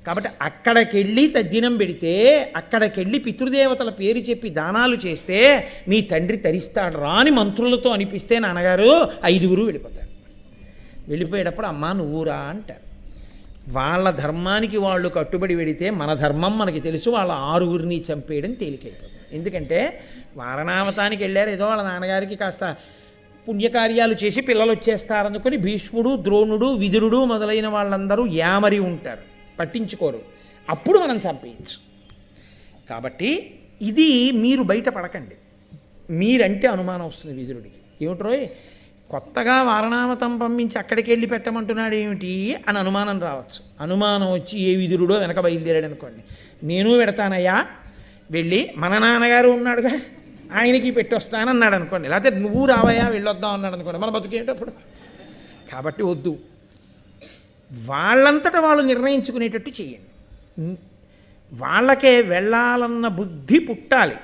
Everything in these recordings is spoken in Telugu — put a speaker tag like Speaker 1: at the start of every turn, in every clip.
Speaker 1: కాబట్టి అక్కడికెళ్ళి తద్దినం పెడితే అక్కడికెళ్ళి పితృదేవతల పేరు చెప్పి దానాలు చేస్తే మీ తండ్రి తరిస్తాడు రా అని మంత్రులతో అనిపిస్తే నాన్నగారు 5గురు వెళ్ళిపోతారు. వెళ్ళిపోయేటప్పుడు అమ్మా నువ్వురా అంటారు. వాళ్ళ ధర్మానికి వాళ్ళు కట్టుబడి వెడితే మన ధర్మం మనకి తెలుసు, వాళ్ళ 6గురిని చంపేయడం తేలికైపోతుంది. ఎందుకంటే వారణావతానికి వెళ్ళారు, ఏదో వాళ్ళ నాన్నగారికి కాస్త పుణ్యకార్యాలు చేసి పిల్లలు వచ్చేస్తారనుకుని భీష్ముడు, ద్రోణుడు, విదురుడు మొదలైన వాళ్ళందరూ యామరి ఉంటారు, పట్టించుకోరు. అప్పుడు మనం చంపేయచ్చు. కాబట్టి ఇది మీరు బయట పడకండి. మీరంటే అనుమానం వస్తుంది విదురుడికి. ఏమిట్రోయ్ కొత్తగా వారణావతం పంపించి అక్కడికి వెళ్ళి పెట్టమంటున్నాడు ఏమిటి అని అనుమానం రావచ్చు. అనుమానం వచ్చి ఏ విదురుడో వెనక బయలుదేరాడు అనుకోండి, నేను పెడతానయ్యా వెళ్ళి మన నాన్నగారు ఉన్నాడుగా ఆయనకి పెట్టొస్తానన్నాడు అనుకోండి, లేకపోతే నువ్వు రావయ్యా వెళ్ళొద్దాం అన్నాడు అనుకోండి, మన బతుకేటప్పుడు. కాబట్టి వద్దు, వాళ్ళంతటా వాళ్ళు నిర్ణయించుకునేటట్టు చేయండి. వాళ్ళకే వెళ్ళాలన్న బుద్ధి పుట్టాలి.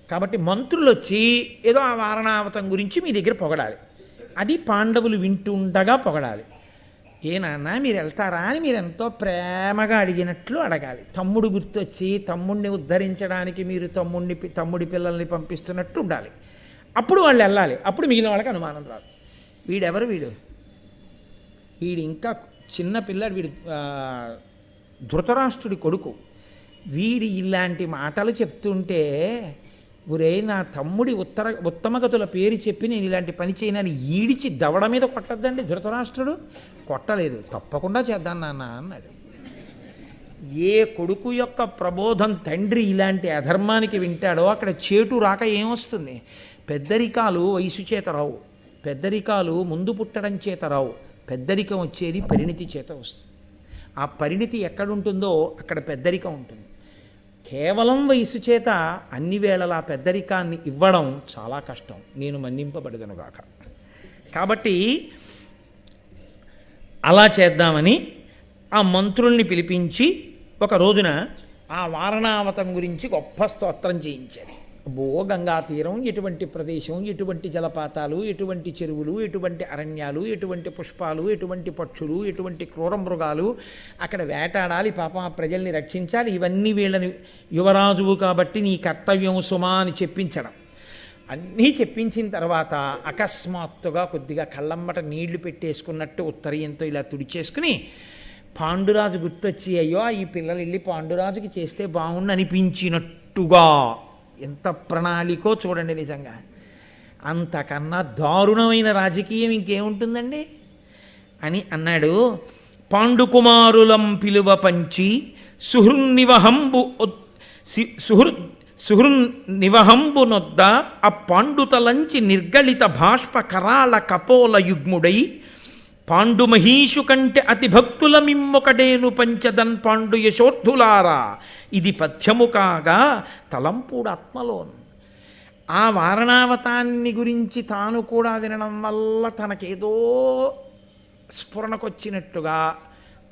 Speaker 1: కాబట్టి మంత్రులు వచ్చి ఏదో ఆ వారణావతం గురించి మీ దగ్గర పొగడాలి. అది పాండవులు వింటుండగా పొగడాలి. ఏ నాన్న మీరు వెళ్తారా అని మీరు ఎంతో ప్రేమగా అడిగినట్లు అడగాలి. తమ్ముడు గుర్తొచ్చి తమ్ముడిని ఉద్ధరించడానికి మీరు తమ్ముడి పిల్లల్ని పంపిస్తున్నట్టు ఉండాలి. అప్పుడు వాళ్ళు వెళ్ళాలి. అప్పుడు మిగిలిన వాళ్ళకి అనుమానం రాదు. వీడెవరు వీడు ఇంకా చిన్న పిల్లాడు, వీడు ధృతరాష్ట్రుడి కొడుకు. వీడి ఇలాంటి మాటలు చెప్తుంటే ఒరే నా తమ్ముడి ఉత్తమగతుల పేరు చెప్పి నేను ఇలాంటి పని చేయనని ఈడిచి దవడ మీద కొట్టద్దండి ధృతరాష్ట్రుడు. కొట్టలేదు, తప్పకుండా చేద్దాం నాన్న అన్నాడు. ఏ కొడుకు యొక్క ప్రబోధం తండ్రి ఇలాంటి అధర్మానికి వింటాడో అక్కడ చేటు రాక ఏమొస్తుంది? పెద్దరికాలు వయసు చేత రావు, పెద్దరికాలు ముందు పుట్టడం చేత రావు. పెద్దరికం వచ్చేది పరిణితి చేత వస్తుంది. ఆ పరిణితి ఎక్కడుంటుందో అక్కడ పెద్దరికం ఉంటుంది. కేవలం వయసు చేత అన్ని వేళలా పెద్దరికాన్ని ఇవ్వడం చాలా కష్టం. నేను మన్నింపబడదనుగాక. కాబట్టి అలా చేద్దామని ఆ మంత్రుల్ని పిలిపించి ఒక రోజున ఆ వారణావతం గురించి గొప్ప స్తోత్రం చేయించాడు. గంగా తీరం, ఎటువంటి ప్రదేశం, ఎటువంటి జలపాతాలు, ఎటువంటి చెరువులు, ఎటువంటి అరణ్యాలు, ఎటువంటి పుష్పాలు, ఎటువంటి పక్షులు, ఎటువంటి క్రూర మృగాలు, అక్కడ వేటాడాలి, పాపం ఆ ప్రజల్ని రక్షించాలి. ఇవన్నీ వీళ్ళని యువరాజువు కాబట్టి నీ కర్తవ్యం సుమా అని చెప్పించడం. అన్నీ చెప్పించిన తర్వాత అకస్మాత్తుగా కొద్దిగా కళ్ళమ్మట నీళ్లు పెట్టేసుకున్నట్టు ఉత్తరీయంతో ఇలా తుడిచేసుకుని పాండురాజు గుర్తొచ్చి అయ్యో ఈ పిల్లలు వెళ్ళి పాండురాజుకి చేస్తే బాగుండు అనిపించినట్టుగా, ఎంత ప్రణాళికో చూడండి. నిజంగా అంతకన్నా దారుణమైన రాజకీయం ఇంకేముంటుందండి అని అన్నాడు. పాండుకుమారులం పిలువ పంచి సుహృన్నివహంబు నొద్ద ఆ పాండుతలంచి నిర్గళిత బాష్ప కరాళ కపోల యుగ్ముడై పాండు మహీషు కంటే అతి భక్తుల మిమ్మొకడేను పంచదన్ పాండు యశోర్థులారా ఇది పథ్యము కాగా తలంపుడు ఆత్మలోన్. ఆ వారణావతాన్ని గురించి తాను కూడా వినడం వల్ల తనకేదో స్ఫురణకొచ్చినట్టుగా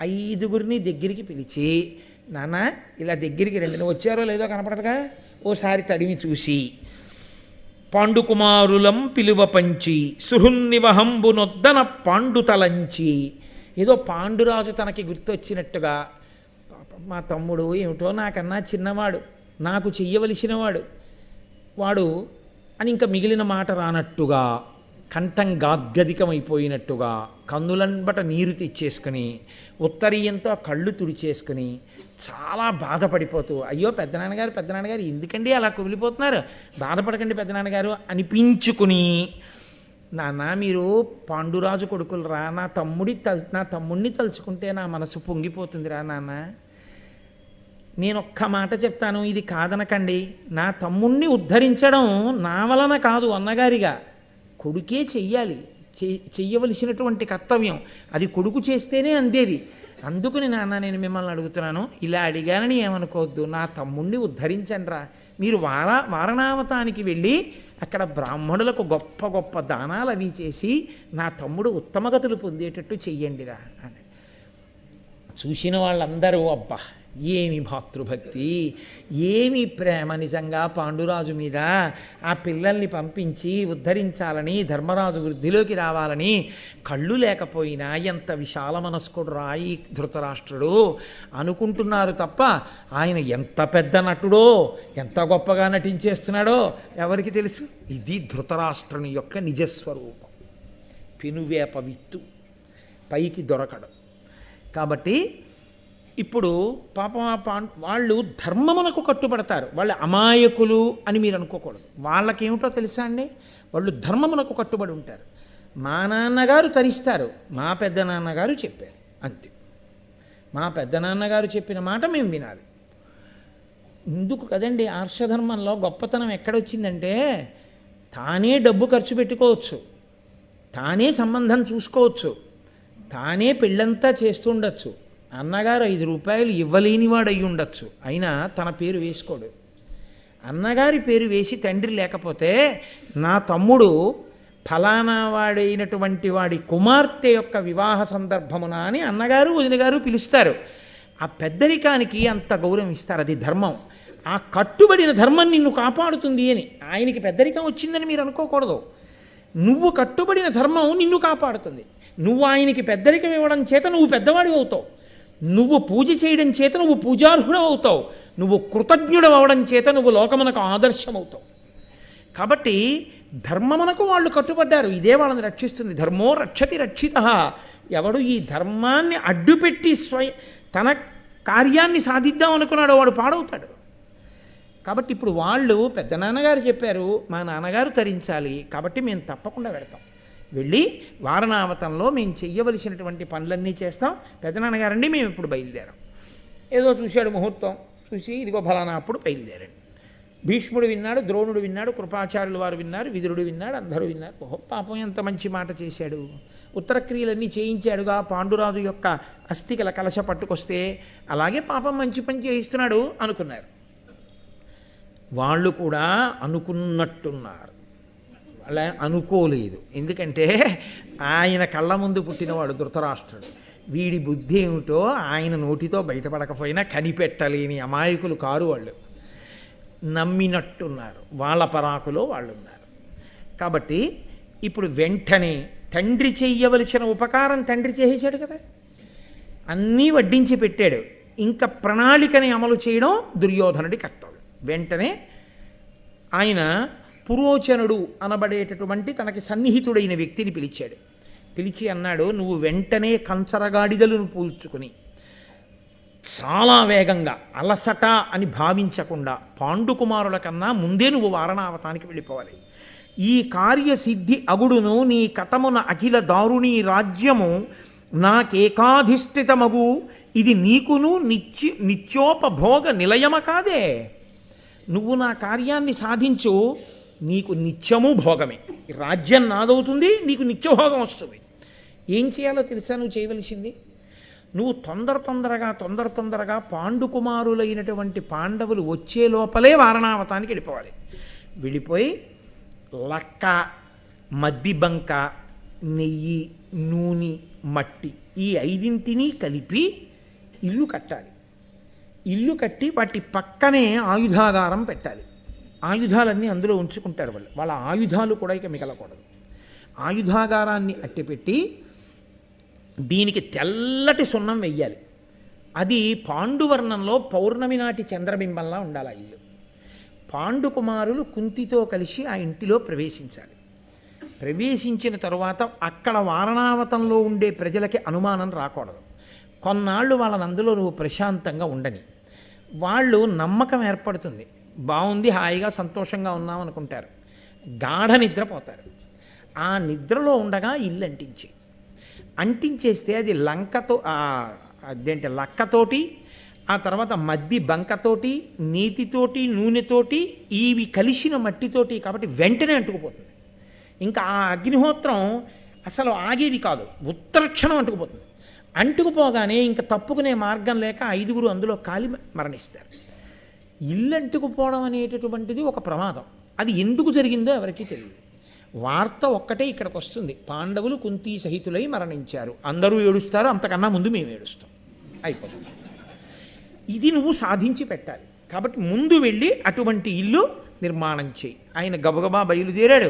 Speaker 1: 5గురిని దగ్గరికి పిలిచి, నాన్న ఇలా దగ్గరికి రండి, నువ్వు వచ్చారో లేదో కనపడదుగా, ఓసారి తడివి చూసి పాండుకుమారులం పిలువ పంచి సుహృన్నివహంబునొద్దన పాండుతలంచి, ఏదో పాండురాజు తనకి గుర్తొచ్చినట్టుగా, మా తమ్ముడు ఏమిటో నాకన్నా చిన్నవాడు, నాకు చెయ్యవలసినవాడు వాడు అని ఇంకా మిగిలిన మాట రానట్టుగా, కంఠం గాద్గదికమైపోయినట్టుగా, కన్నులంబట నీరు తెచ్చేసుకుని ఉత్తరీయంతో కళ్ళు తుడిచేసుకుని చాలా బాధపడిపోతూ, అయ్యో పెద్దనాన్నగారు ఎందుకండి అలా కుమిలిపోతున్నారు, బాధపడకండి పెద్దనాన్నగారు అనిపించుకుని, నాన్న మీరు పాండురాజు కొడుకులరా, నా తమ్ముడిని తలుచుకుంటే నా మనసు పొంగిపోతుందిరా నాన్న. నేను ఒక్క మాట చెప్తాను, ఇది కాదనకండి. నా తమ్ముణ్ణి ఉద్ధరించడం నా వలన కాదు, అన్నగారిగా కొడుకే చెయ్యాలి, చెయ్యవలసినటువంటి కర్తవ్యం. అది కొడుకు చేస్తేనే అందేది. అందుకని నాన్న నేను మిమ్మల్ని అడుగుతున్నాను, ఇలా అడిగానని ఏమనుకోవద్దు, నా తమ్ముణ్ణి ఉద్ధరించండిరా. మీరు వారణావతానికి వెళ్ళి అక్కడ బ్రాహ్మణులకు గొప్ప గొప్ప దానాలు అవి చేసి నా తమ్ముడు ఉత్తమగతులు పొందేటట్టు చెయ్యండిరా అని. చూసిన వాళ్ళందరూ అబ్బా ఏమి భాతృభక్తి, ఏమి ప్రేమ నిజంగా పాండురాజు మీద. ఆ పిల్లల్ని పంపించి ఉద్ధరించాలని, ధర్మరాజు వృద్ధిలోకి రావాలని కళ్ళు లేకపోయినా ఎంత విశాల మనస్కుడు రాయి ధృతరాష్ట్రుడు అనుకుంటున్నారు తప్ప ఆయన ఎంత పెద్ద నటుడో, ఎంత గొప్పగా నటించేస్తున్నాడో ఎవరికి తెలుసు. ఇది ధృతరాష్ట్రుని యొక్క నిజస్వరూపం. పెనువేప విత్తు, పైకి దొరకడం. కాబట్టి ఇప్పుడు పాపం వాళ్ళు ధర్మమునకు కట్టుబడతారు. వాళ్ళు అమాయకులు అని మీరు అనుకోకూడదు. వాళ్ళకేమిటో తెలుసా అండి, వాళ్ళు ధర్మమునకు కట్టుబడి ఉంటారు. మా నాన్నగారు తరిస్తారు, మా పెద్ద నాన్నగారు చెప్పారు, అంతే. మా పెద్ద నాన్నగారు చెప్పిన మాట మేము వినాలి. ఇందుకు కదండి ఆర్షధర్మంలో గొప్పతనం ఎక్కడొచ్చిందంటే, తానే డబ్బు ఖర్చు పెట్టుకోవచ్చు, తానే సంబంధం చూసుకోవచ్చు, తానే పెళ్ళంతా చేస్తుండొచ్చు. అన్నగారు 5 రూపాయలు ఇవ్వలేనివాడు అయి ఉండొచ్చు, అయినా తన పేరు వేసుకోడు. అన్నగారి పేరు వేసి తండ్రి లేకపోతే నా తమ్ముడు ఫలానా వాడైనటువంటి వాడి కుమార్తె యొక్క వివాహ సందర్భమున అని అన్నగారు వదిన గారు పిలుస్తారు. ఆ పెద్దరికానికి అంత గౌరవం ఇస్తారు. అది ధర్మం. ఆ కట్టుబడిన ధర్మం నిన్ను కాపాడుతుంది అని. ఆయనకి పెద్దరికం వచ్చిందని మీరు అనుకోకూడదు. నువ్వు కట్టుబడిన ధర్మం నిన్ను కాపాడుతుంది. నువ్వు ఆయనకి పెద్దరికం ఇవ్వడం చేత నువ్వు పెద్దవాడి అవుతావు. నువ్వు పూజ చేయడం చేత నువ్వు పూజార్హుడు అవుతావు. నువ్వు కృతజ్ఞుడు అవడం చేత నువ్వు లోకమునకు ఆదర్శం అవుతావు. కాబట్టి ధర్మమునకు వాళ్ళు కట్టుబడ్డారు. ఇదే వాళ్ళని రక్షిస్తుంది. ధర్మో రక్షతి రక్షితః. ఎవడు ఈ ధర్మాన్ని అడ్డుపెట్టి తన కార్యాన్ని సాధిద్దాం అనుకున్నాడో వాడు పాడవుతాడు. కాబట్టి ఇప్పుడు వాళ్ళు పెద్ద నాన్నగారు చెప్పారు, మా నాన్నగారు తరించాలి, కాబట్టి మేము తప్పకుండా వెడతాం. వెళ్ళి వారణావతంలో మేము చెయ్యవలసినటువంటి పనులన్నీ చేస్తాం. పెద్దనాన్నగారండి మేము ఇప్పుడు బయలుదేరాం. ఏదో చూశాడు ముహూర్తం, చూసి ఇదిగో ఫలానా అప్పుడు బయలుదేరండి. భీష్ముడు విన్నాడు, ద్రోణుడు విన్నాడు, కృపాచార్యులు వారు విన్నారు, విదురుడు విన్నాడు, అందరూ విన్నారు. ఓహో పాపం ఎంత మంచి మాట చేశాడు, ఉత్తరక్రియలన్నీ చేయించాడుగా, పాండురాజు యొక్క అస్థికల కలశ పట్టుకొస్తే అలాగే పాపం మంచి పని చేయిస్తున్నాడు అనుకున్నారు. వాళ్ళు కూడా అనుకున్నట్టున్నారు, అలా అనుకోలేదు. ఎందుకంటే ఆయన కళ్ళ ముందు పుట్టినవాడు ధృతరాష్ట్రుడు. వీడి బుద్ధి ఏమిటో ఆయన నోటితో బయటపడకపోయినా కనిపెట్టలేని అమాయకులు కారు వాళ్ళు. నమ్మినట్టున్నారు, వాళ్ళ పరాకులో వాళ్ళు ఉన్నారు. కాబట్టి ఇప్పుడు వెంటనే తండ్రి చెయ్యవలసిన ఉపకారం తండ్రి చేసేశాడు కదా, అన్నీ వడ్డించి పెట్టాడు. ఇంకా ప్రణాళికని అమలు చేయడం దుర్యోధనుడి కర్తవ్యం. వెంటనే ఆయన పురోచనుడు అనబడేటటువంటి తనకి సన్నిహితుడైన వ్యక్తిని పిలిచాడు. పిలిచి అన్నాడు, నువ్వు వెంటనే కంచరగాడిదలను పూల్చుకుని చాలా వేగంగా అలసట అని భావించకుండా పాండుకుమారుల కన్నా ముందే నువ్వు వారణావతానికి వెళ్ళిపోవాలి. ఈ కార్యసిద్ధి అగుడును నీ కథమున అఖిల దారుణీ రాజ్యము నాకేకాధిష్ఠితమగు, ఇది నీకును నిత్యోపభోగ నిలయమ కాదే. నువ్వు నా కార్యాన్ని సాధించు, నీకు నిత్యము భోగమే. రాజ్యం నాదవుతుంది, నీకు నిత్యభోగం వస్తుంది. ఏం చేయాలో తెలుసా నువ్వు చేయవలసింది? నువ్వు తొందరగా పాండుకుమారులైనటువంటి పాండవులు వచ్చే లోపలే వారణావతానికి వెళ్ళిపోవాలి. వెళ్ళిపోయి లక్క, మద్ది బంక, నెయ్యి, నూనె, మట్టి ఈ 5 కలిపి ఇల్లు కట్టాలి. ఇల్లు కట్టి వాటి పక్కనే ఆయుధాగారం పెట్టాలి. ఆయుధాలన్నీ అందులో ఉంచుకుంటారు వాళ్ళు. వాళ్ళ ఆయుధాలు కూడా ఇక మిగలకూడదు. ఆయుధాగారాన్ని అట్టిపెట్టి దీనికి తెల్లటి సున్నం వెయ్యాలి. అది పాండువర్ణంలో పౌర్ణమి నాటి చంద్రబింబంలా ఉండాలి ఆ ఇల్లు. పాండుకుమారులు కుంతితో కలిసి ఆ ఇంటిలో ప్రవేశించాలి. ప్రవేశించిన తరువాత అక్కడ వారణావతంలో ఉండే ప్రజలకి అనుమానం రాకూడదు. కొన్నాళ్ళు వాళ్ళని అందులో నువ్వు ప్రశాంతంగా ఉండని. వాళ్ళు నమ్మకం ఏర్పడుతుంది, బాగుంది, హాయిగా సంతోషంగా ఉన్నాం అనుకుంటారు. గాఢ నిద్రపోతారు. ఆ నిద్రలో ఉండగా ఇల్లు అంటించేస్తే అది లక్కతోటి, ఆ తర్వాత మద్ది బంకతోటి, నీతితోటి, నూనెతోటి, ఇవి కలిసిన మట్టితోటి, కాబట్టి వెంటనే అంటుకుపోతుంది. ఇంకా ఆ అగ్నిహోత్రం అసలు ఆగేది కాదు, ఉత్తరక్షణం అంటుకుపోతుంది. అంటుకుపోగానే ఇంకా తప్పుకునే మార్గం లేక 5 అందులో కాలి మరణిస్తారు. ఇల్లు అంటుకుపోవడం అనేటటువంటిది ఒక ప్రమాదం. అది ఎందుకు జరిగిందో ఎవరికీ తెలియదు. వార్త ఒక్కటే ఇక్కడికి వస్తుంది, పాండవులు కుంతీ సహితులై మరణించారు. అందరూ ఏడుస్తారు, అంతకన్నా ముందు మేము ఏడుస్తాం, అయిపోతుంది. ఇది నువ్వు సాధించి పెట్టాలి. కాబట్టి ముందు వెళ్ళి అటువంటి ఇల్లు నిర్మాణం చేయి. ఆయన గబగబా బయలుదేరాడు.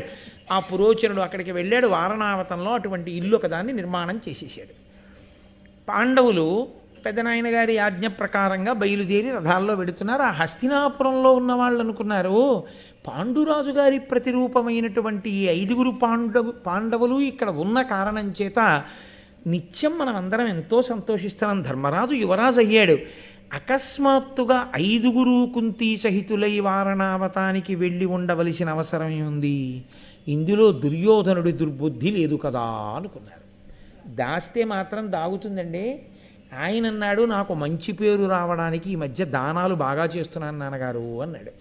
Speaker 1: ఆ పురోచనుడు అక్కడికి వెళ్ళాడు. వారణావతంలో అటువంటి ఇల్లు ఒకదాన్ని నిర్మాణం చేసేసాడు. పాండవులు పెద్దనాయన గారి ఆజ్ఞ ప్రకారంగా బయలుదేరి రథాల్లో వెడుతున్నారు. ఆ హస్తినాపురంలో ఉన్న వాళ్ళు అనుకున్నారు, పాండురాజు గారి ప్రతిరూపమైనటువంటి ఈ 5 పాండవులు ఇక్కడ ఉన్న కారణం చేత నిత్యం మనం అందరం ఎంతో సంతోషిస్తున్నాం. ధర్మరాజు యువరాజు అయ్యాడు. అకస్మాత్తుగా 5 కుంతీ సహితులై వారణావతానికి వెళ్ళి ఉండవలసిన అవసరం ఉంది. ఇందులో దుర్యోధనుడి దుర్బుద్ధి లేదు కదా అనుకున్నారు. దాస్తే మాత్రం దాగుతుందండి. ఆయన అన్నాడు, నాకు మంచి పేరు రావడానికి ఈ మధ్య దానాలు బాగా చేస్తున్నాను నాన్నగారు అన్నాడు.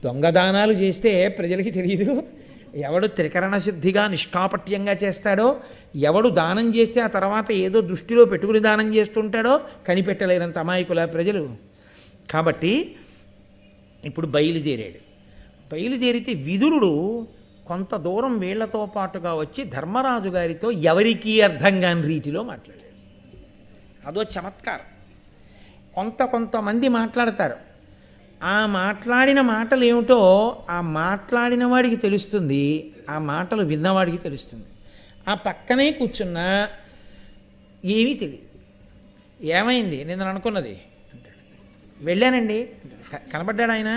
Speaker 1: దొంగ దానాలు చేస్తే ప్రజలకి తెలియదు. ఎవడు త్రికరణ శుద్ధిగా నిష్కాపట్యంగా చేస్తాడో, ఎవడు దానం చేస్తే ఆ తర్వాత ఏదో దృష్టిలో పెట్టుకుని దానం చేస్తుంటాడో కనిపెట్టలేనంత అమాయకుల ప్రజలు. కాబట్టి ఇప్పుడు బయలుదేరాడు. బయలుదేరితే విదురుడు కొంత దూరం వీళ్లతో పాటుగా వచ్చి ధర్మరాజు గారితో ఎవరికీ అర్థం కాని రీతిలో మాట్లాడాడు. అదో చమత్కారం. కొంతమంది మాట్లాడతారు. ఆ మాట్లాడిన మాటలు ఏమిటో ఆ మాట్లాడిన వాడికి తెలుస్తుంది, ఆ మాటలు విన్నవాడికి తెలుస్తుంది. ఆ పక్కనే కూర్చున్నా ఏమీ తెలియదు. ఏమైంది నిన్న అనుకున్నది అంటాడు. వెళ్ళానండి. కనబడ్డాడు ఆయన.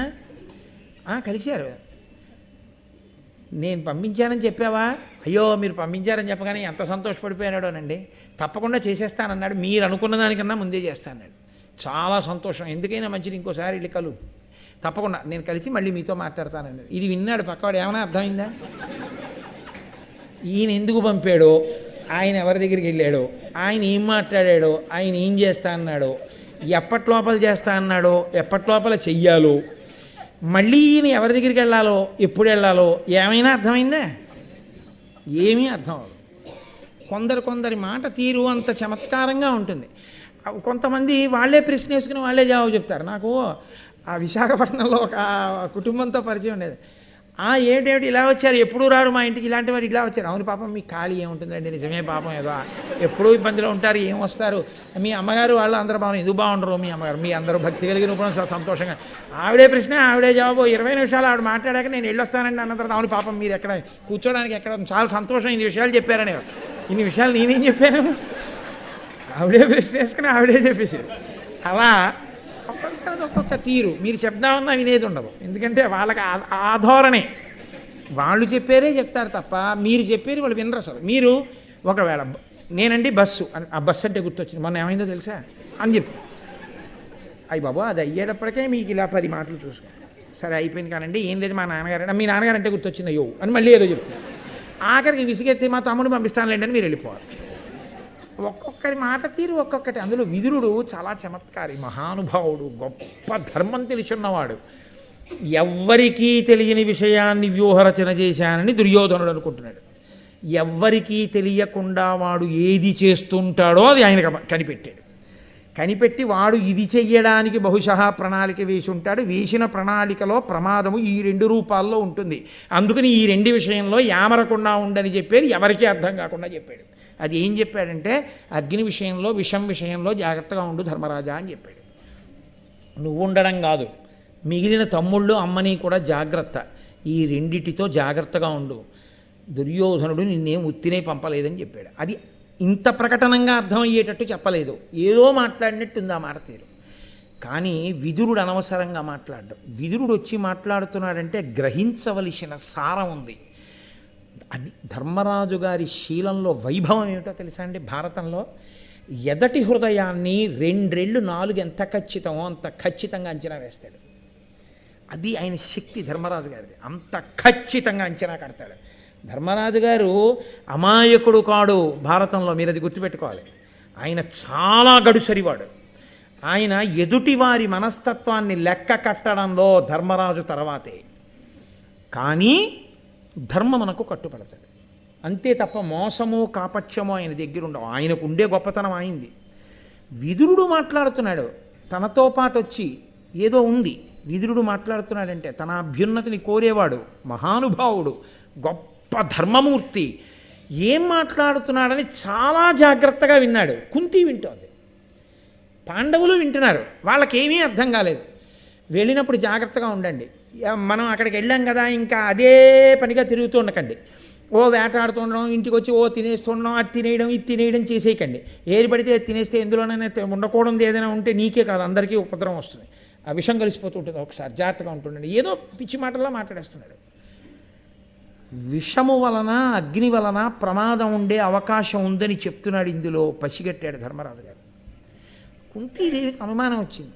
Speaker 1: కలిశారు. నేను పంపించానని చెప్పావా? అయ్యో మీరు పంపించారని చెప్పగానే ఎంత సంతోషపడిపోయాడోనండి. తప్పకుండా చేసేస్తానన్నాడు. మీరు అనుకున్న దానికన్నా ముందే చేస్తానన్నాడు. చాలా సంతోషం, ఎందుకైనా మంచిది ఇంకోసారి వెళ్ళి కలు, తప్పకుండా నేను కలిసి మళ్ళీ మీతో మాట్లాడతానన్నాడు. ఇది విన్నాడు పక్కవాడు. ఏమైనా అర్థమైందా? ఈయన ఎందుకు పంపాడో, ఆయన ఎవరి దగ్గరికి వెళ్ళాడో, ఆయన ఏం మాట్లాడాడో, ఆయన ఏం చేస్తా అన్నాడో, ఎప్పట్లోపల చేస్తా అన్నాడో, ఎప్పట్లోపల చెయ్యాలో, మళ్ళీ ఈయన ఎవరి దగ్గరికి వెళ్ళాలో, ఎప్పుడు వెళ్ళాలో ఏమైనా అర్థమైందా? ఏమీ అర్థం అవ్వదు. కొందరి మాట తీరు అంత చమత్కారంగా ఉంటుంది. కొంతమంది వాళ్ళే ప్రశ్న వేసుకుని వాళ్ళే జవాబు చెప్తారు. నాకు ఆ విశాఖపట్నంలో ఒక కుటుంబంతో పరిచయం ఉండేది. ఏమిటి ఇలా వచ్చారు, ఎప్పుడు రారు మా ఇంటికి, ఇలాంటి వారు ఇలా వచ్చారు. అవును పాపం మీకు ఖాళీ ఏముంటుందండి, నిజమే పాపం, ఏదో ఎప్పుడూ ఇబ్బందిలో ఉంటారు, ఏం వస్తారు, మీ అమ్మగారు వాళ్ళు అందరూ బాగున్నారు, ఎందుకు బాగుండరు మీ అమ్మగారు, మీ అందరూ భక్తి కలిగిన కూడా సంతోషంగా. ఆవిడే ప్రశ్న ఆవిడే జవాబు. 20 నిమిషాలు ఆవిడ మాట్లాడాక నేను వెళ్ళొస్తానండి అన్న తర్వాత, అవును పాపం మీరు ఎక్కడ కూర్చోడానికి ఎక్కడ, చాలా సంతోషం ఇన్ని విషయాలు చెప్పారని. ఇన్ని విషయాలు నేనేం చెప్పాను? ఆవిడే ప్రశ్న వేసుకుని ఆవిడే చెప్పేసి. అలా ఒక్కొక్క తీరు. మీరు చెప్దామన్నా వినేది ఉండదు. ఎందుకంటే వాళ్ళకి ఆ ధోరణే. వాళ్ళు చెప్పారే చెప్తారు తప్ప మీరు చెప్పేది వాళ్ళు వినరు అసలు. మీరు ఒకవేళ నేనండి బస్సు అని, ఆ బస్సు అంటే గుర్తొచ్చింది, మొన్న ఏమైందో తెలుసా అని చెప్పి, అయ్యి బాబు అది అయ్యేటప్పటికే మీకు ఇలా 10 మాటలు చూసుకో. సరే అయిపోయింది కానండి, ఏం లేదు మా నాన్నగారు, మీ నాన్నగారు అంటే గుర్తొచ్చింది అయ్యో అని మళ్ళీ ఏదో చెప్తారు. ఆఖరికి విసిగెత్తి మా తమ్ముడు పంపిస్తానులేండి అని మీరు వెళ్ళిపోవాలి. ఒక్కొక్కరి మాట తీరు ఒక్కొక్కటి. అందులో విదురుడు చాలా చమత్కారి, మహానుభావుడు, గొప్ప ధర్మం తెలిసున్నవాడు. ఎవ్వరికీ తెలియని విషయాన్ని వ్యూహరచన చేశానని దుర్యోధనుడు అనుకుంటున్నాడు. ఎవ్వరికీ తెలియకుండా వాడు ఏది చేస్తుంటాడో అది ఆయన కనిపెట్టాడు. కనిపెట్టి వాడు ఇది చెయ్యడానికి బహుశా ప్రణాళిక వేసి ఉంటాడు. వేసిన ప్రణాళికలో ప్రమాదము ఈ 2 రూపాల్లో ఉంటుంది. అందుకని ఈ 2 విషయంలో యామరకుండా ఉండని చెప్పేది, ఎవరికీ అర్థం కాకుండా చెప్పాడు. అది ఏం చెప్పాడంటే, అగ్ని విషయంలో, విషం విషయంలో జాగ్రత్తగా ఉండు ధర్మరాజా అని చెప్పాడు. నువ్వు ఉండడం కాదు, మిగిలిన తమ్ముళ్ళు అమ్మని కూడా జాగ్రత్త, ఈ 2టితో జాగ్రత్తగా ఉండు. దుర్యోధనుడు నిన్నేం ఉత్తినే పంపలేదని చెప్పాడు. అది ఇంత ప్రకటనంగా అర్థమయ్యేటట్టు చెప్పలేదు, ఏదో మాట్లాడినట్టుంది ఆ మాట తీరు. కానీ విదురుడు అనవసరంగా మాట్లాడ్డాడు. విదురుడు వచ్చి మాట్లాడుతున్నాడంటే గ్రహించవలసిన సారం ఉంది. అది ధర్మరాజు గారి శీలంలో వైభవం ఏమిటో తెలుసా అండి? భారతంలో ఎదటి హృదయాన్ని 2 రెళ్ళు 4 ఎంత ఖచ్చితమో అంత ఖచ్చితంగా అంచనా వేస్తాడు. అది ఆయన శక్తి ధర్మరాజు గారిది. అంత ఖచ్చితంగా అంచనా కడతాడు. ధర్మరాజు గారు అమాయకుడు కాడు భారతంలో, మీరు అది గుర్తుపెట్టుకోవాలి. ఆయన చాలా గడుసరివాడు. ఆయన ఎదుటివారి మనస్తత్వాన్ని లెక్క కట్టడంలో ధర్మరాజు తర్వాతే. కానీ ధర్మమునకు కట్టుపడతాడు అంతే తప్ప మోసము కాపట్యమో ఆయన దగ్గర ఉండవు. ఆయనకు ఉండే గొప్పతనం అయింది. విదురుడు మాట్లాడుతున్నాడు, తనతో పాటు వచ్చి ఏదో ఉంది. విదురుడు మాట్లాడుతున్నాడంటే తన అభ్యున్నతిని కోరేవాడు, మహానుభావుడు, గొప్ప ధర్మమూర్తి. ఏం మాట్లాడుతున్నాడని చాలా జాగ్రత్తగా విన్నాడు. కుంతి వింటోంది. పాండవులు వింటున్నారు, వాళ్ళకేమీ అర్థం కాలేదు. వెళ్ళినప్పుడు జాగ్రత్తగా ఉండండి. మనం అక్కడికి వెళ్ళాం కదా, ఇంకా అదే పనిగా తిరుగుతూ ఉండకండి. ఓ వేటాడుతుండడం, ఇంటికి వచ్చి ఓ తినేస్తుండడం, అది తినేయడం ఇది తినేయడం చేసేయకండి. ఏది పడితే అది తినేస్తే ఎందులోనైనా ఉండకూడదు ఏదైనా ఉంటే నీకే కాదు అందరికీ ఉపద్రవం వస్తుంది. ఆ విషం కలిసిపోతూ ఉంటుంది. ఒకసారి జాగ్రత్తగా ఉంటుండండి. ఏదో పిచ్చి మాటల్లో మాట్లాడేస్తున్నాడు. విషము వలన అగ్ని వలన ప్రమాదం ఉండే అవకాశం ఉందని చెప్తున్నాడు. ఇందులో పసిగట్టాడు ధర్మరాజు గారు. కుంతీదేవికి అనుమానం వచ్చింది.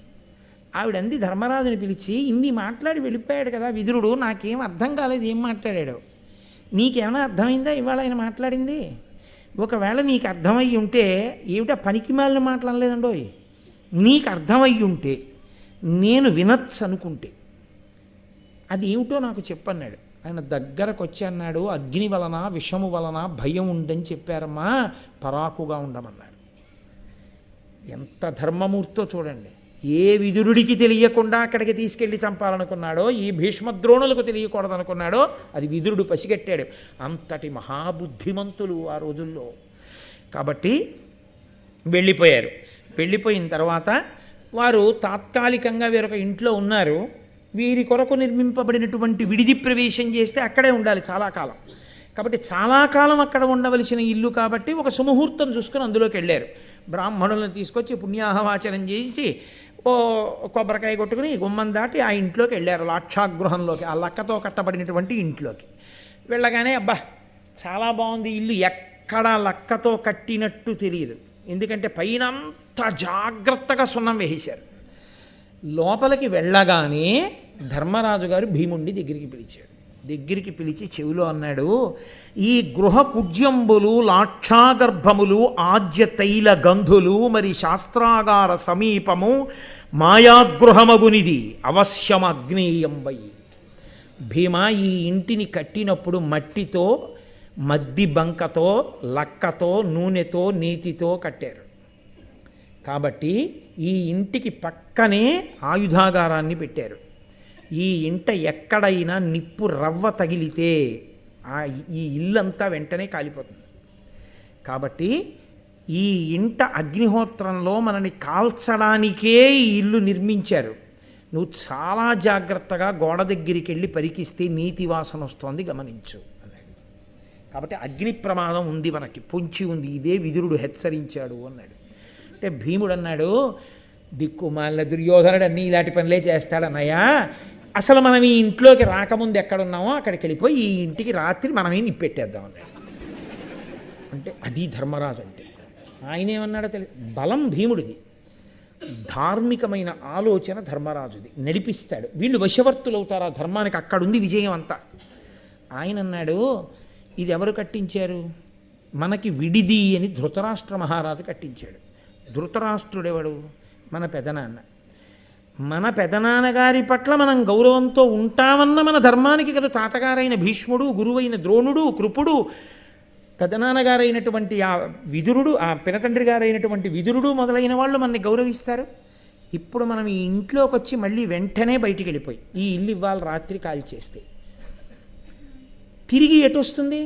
Speaker 1: ఆవిడంది ధర్మరాజుని పిలిచి, ఇన్ని మాట్లాడి వెళ్ళిపోయాడు కదా విదురుడు, నాకేం అర్థం కాలేదు ఏం మాట్లాడాడు. నీకేమైనా అర్థమైందా ఇవాళ ఆయన మాట్లాడింది? ఒకవేళ నీకు అర్థమయ్యి ఉంటే, ఏమిటా పనికి మాలిన మాట్లాడలేదండోయ్, నీకు అర్థమయ్యి ఉంటే నేను వినొచ్చు అనుకుంటే అది ఏమిటో నాకు చెప్పన్నాడు. ఆయన దగ్గరకు వచ్చి అన్నాడు, అగ్ని వలన విషము వలన భయం ఉందని చెప్పారమ్మా, పరాకుగా ఉండమన్నాడు. ఎంత ధర్మమూర్తో చూడండి. ఏ విదురుడికి తెలియకుండా అక్కడికి తీసుకెళ్ళి చంపాలనుకున్నాడో, ఈ భీష్మద్రోణులకు తెలియకూడదనుకున్నాడో అది విదురుడు పసిగట్టాడు. అంతటి మహాబుద్ధిమంతులు ఆ రోజుల్లో. కాబట్టి వెళ్ళిపోయారు. వెళ్ళిపోయిన తర్వాత వారు తాత్కాలికంగా వేరొక ఇంట్లో ఉన్నారు. వీరి కొరకు నిర్మింపబడినటువంటి విడిది ప్రవేశం చేస్తే అక్కడే ఉండాలి చాలా కాలం. కాబట్టి చాలా కాలం అక్కడ ఉండవలసిన ఇల్లు కాబట్టి ఒక సుముహూర్తం చూసుకొని అందులోకి వెళ్ళారు. బ్రాహ్మణులను తీసుకొచ్చి పుణ్యాహవాచనం చేసి ఓ కొబ్బరికాయ కొట్టుకుని గుమ్మం దాటి ఆ ఇంట్లోకి వెళ్ళారు. లాక్షాగృహంలోకి, ఆ లక్కతో కట్టబడినటువంటి ఇంట్లోకి వెళ్ళగానే అబ్బా చాలా బాగుంది ఇల్లు, ఎక్కడా లక్కతో కట్టినట్టు తెలియదు. ఎందుకంటే పైన అంతా జాగ్రత్తగా సున్నం వేసేశారు. లోపలికి వెళ్ళగానే ధర్మరాజు గారు భీముణ్ణి దగ్గరికి పిలిచాడు. దగ్గరికి పిలిచి చెవిలో అన్నాడు, ఈ గృహ కుజ్యంబులు లాక్షాగర్భములు ఆజ్య తైల గంధులు మరి శాస్త్రాగార సమీపము మాయాగృహమగునిది అవశ్యమగ్నేయంబై. భీమా, ఈ ఇంటిని కట్టినప్పుడు మట్టితో, మద్ది బంకతో, లక్కతో, నూనెతో, నీతితో కట్టారు. కాబట్టి ఈ ఇంటికి పక్కనే ఆయుధాగారాన్ని పెట్టారు. ఈ ఇంట ఎక్కడైనా నిప్పు రవ్వ తగిలితే ఈ ఇల్లంతా వెంటనే కాలిపోతుంది. కాబట్టి ఈ ఇంట అగ్నిహోత్రంలో మనని కాల్చడానికే ఈ ఇల్లు నిర్మించారు. నువ్వు చాలా జాగ్రత్తగా గోడ దగ్గరికి వెళ్ళి పరికిస్తే నీతి వాసన వస్తోంది గమనించు అన్నాడు. కాబట్టి అగ్ని ప్రమాదం ఉంది, మనకి పొంచి ఉంది, ఇదే విదురుడు హెచ్చరించాడు అన్నాడు. అంటే భీముడు అన్నాడు, దిక్కుమాలిన దుర్యోధనుడు అన్నీ ఇలాంటి పనులే చేస్తాడన్నయ్యా, అసలు మనం ఈ ఇంట్లోకి రాకముందు ఎక్కడున్నామో అక్కడికి వెళ్ళిపోయి ఈ ఇంటికి రాత్రి మనమే నిప్పెట్టేద్దాం అన్నాడు. అంటే అది ధర్మరాజు అంటే. ఆయన ఏమన్నాడో తెలియదు. బలం భీముడిది, ధార్మికమైన ఆలోచన ధర్మరాజుది, నడిపిస్తాడు. వీళ్ళు వశవర్తులు అవుతారు ఆ ధర్మానికి, అక్కడుంది విజయం అంతా. ఆయన అన్నాడు, ఇది ఎవరు కట్టించారు? మనకి విడిది అని ధృతరాష్ట్ర మహారాజు కట్టించాడు. ధృతరాష్ట్రుడెవడు? మన పెదనాన్న. మన పెదనాన్నగారి పట్ల మనం గౌరవంతో ఉంటామన్న మన ధర్మానికి కదా తాతగారైన భీష్ముడు, గురువైన ద్రోణుడు, కృపుడు, పెదనాన్నగారైనటువంటి ఆ విదురుడు, ఆ పినతండ్రి గారైనటువంటి విదురుడు మొదలైన వాళ్ళు మనని గౌరవిస్తారు. ఇప్పుడు మనం ఈ ఇంట్లోకి వచ్చి మళ్ళీ వెంటనే బయటికి వెళ్ళిపోయి ఈ ఇల్లు ఇవాళ రాత్రి కాల్చేస్తే తిరిగి ఎటు వస్తుంది?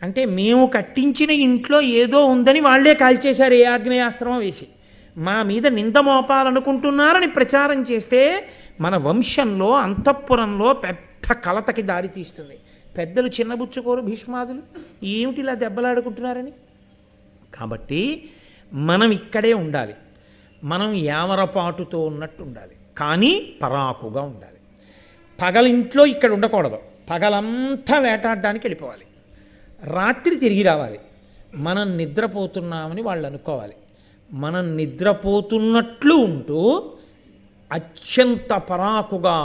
Speaker 1: అంటే మేము కట్టించిన ఇంట్లో ఏదో ఉందని వాళ్లే కాల్చేశారు, ఏ ఆగ్నేయాస్త్రమో వేసి మా మీద నింద మోపాలనుకుంటున్నారని ప్రచారం చేస్తే మన వంశంలో అంతఃపురంలో పెద్ద కలతకి దారితీస్తుంది. పెద్దలు చిన్నబుచ్చుకోరు భీష్మాదులు, ఏమిటి ఇలా దెబ్బలాడుకుంటున్నారని. కాబట్టి మనం ఇక్కడే ఉండాలి, మనం యామరపాటుతో ఉన్నట్టు ఉండాలి, కానీ పరాకుగా ఉండాలి. పగలింట్లో ఇక్కడ ఉండకూడదు, పగలంతా వేటాడడానికి వెళ్ళిపోవాలి, రాత్రి తిరిగి రావాలి. మనం నిద్రపోతున్నామని వాళ్ళు అనుకోవాలి. మనం నిద్రపోతున్నట్లు ఉంటూ అత్యంత పరాకుగా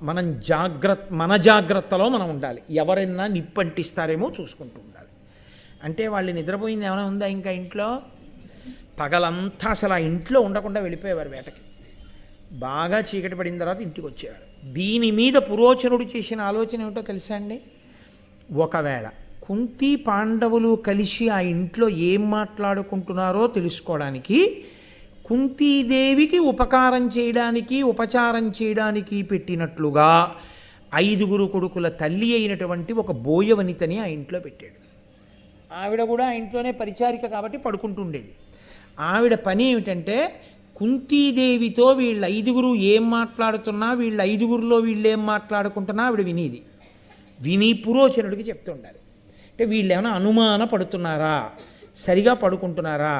Speaker 1: మన జాగ్రత్తలో మనం ఉండాలి. ఎవరైనా నిప్పంటిస్తారేమో చూసుకుంటూ ఉండాలి. అంటే వాళ్ళు నిద్రపోయింది ఏమైనా ఉందా ఇంకా ఇంట్లో? పగలంతా అసలు ఆ ఇంట్లో ఉండకుండా వెళ్ళిపోయేవారు వేటకి. బాగా చీకటి పడిన తర్వాత ఇంటికి వచ్చేవారు. దీని మీద పురోచనుడు చేసిన ఆలోచన ఏమిటో తెలుసా అండి? ఒకవేళ కుంతి పాండవులు కలిసి ఆ ఇంట్లో ఏం మాట్లాడుకుంటున్నారో తెలుసుకోవడానికి, కుంతీదేవికి ఉపకారం చేయడానికి, ఉపచారం చేయడానికి పెట్టినట్లుగా 5 కొడుకుల తల్లి అయినటువంటి ఒక బోయవనితని ఆ ఇంట్లో పెట్టాడు. ఆవిడ కూడా ఆ ఇంట్లోనే పరిచారిక కాబట్టి పడుకుంటుండేది. ఆవిడ పని ఏమిటంటే కుంతీదేవితో వీళ్ళ ఐదుగురు ఏం మాట్లాడుతున్నా, వీళ్ళ ఐదుగురిలో వీళ్ళు ఏం మాట్లాడుకుంటున్నా ఆవిడ వినేది. విని పురోచనుడికి చెప్తూ ఉండాలి. అంటే వీళ్ళు ఏమైనా అనుమాన పడుతున్నారా, సరిగా పడుకుంటున్నారా,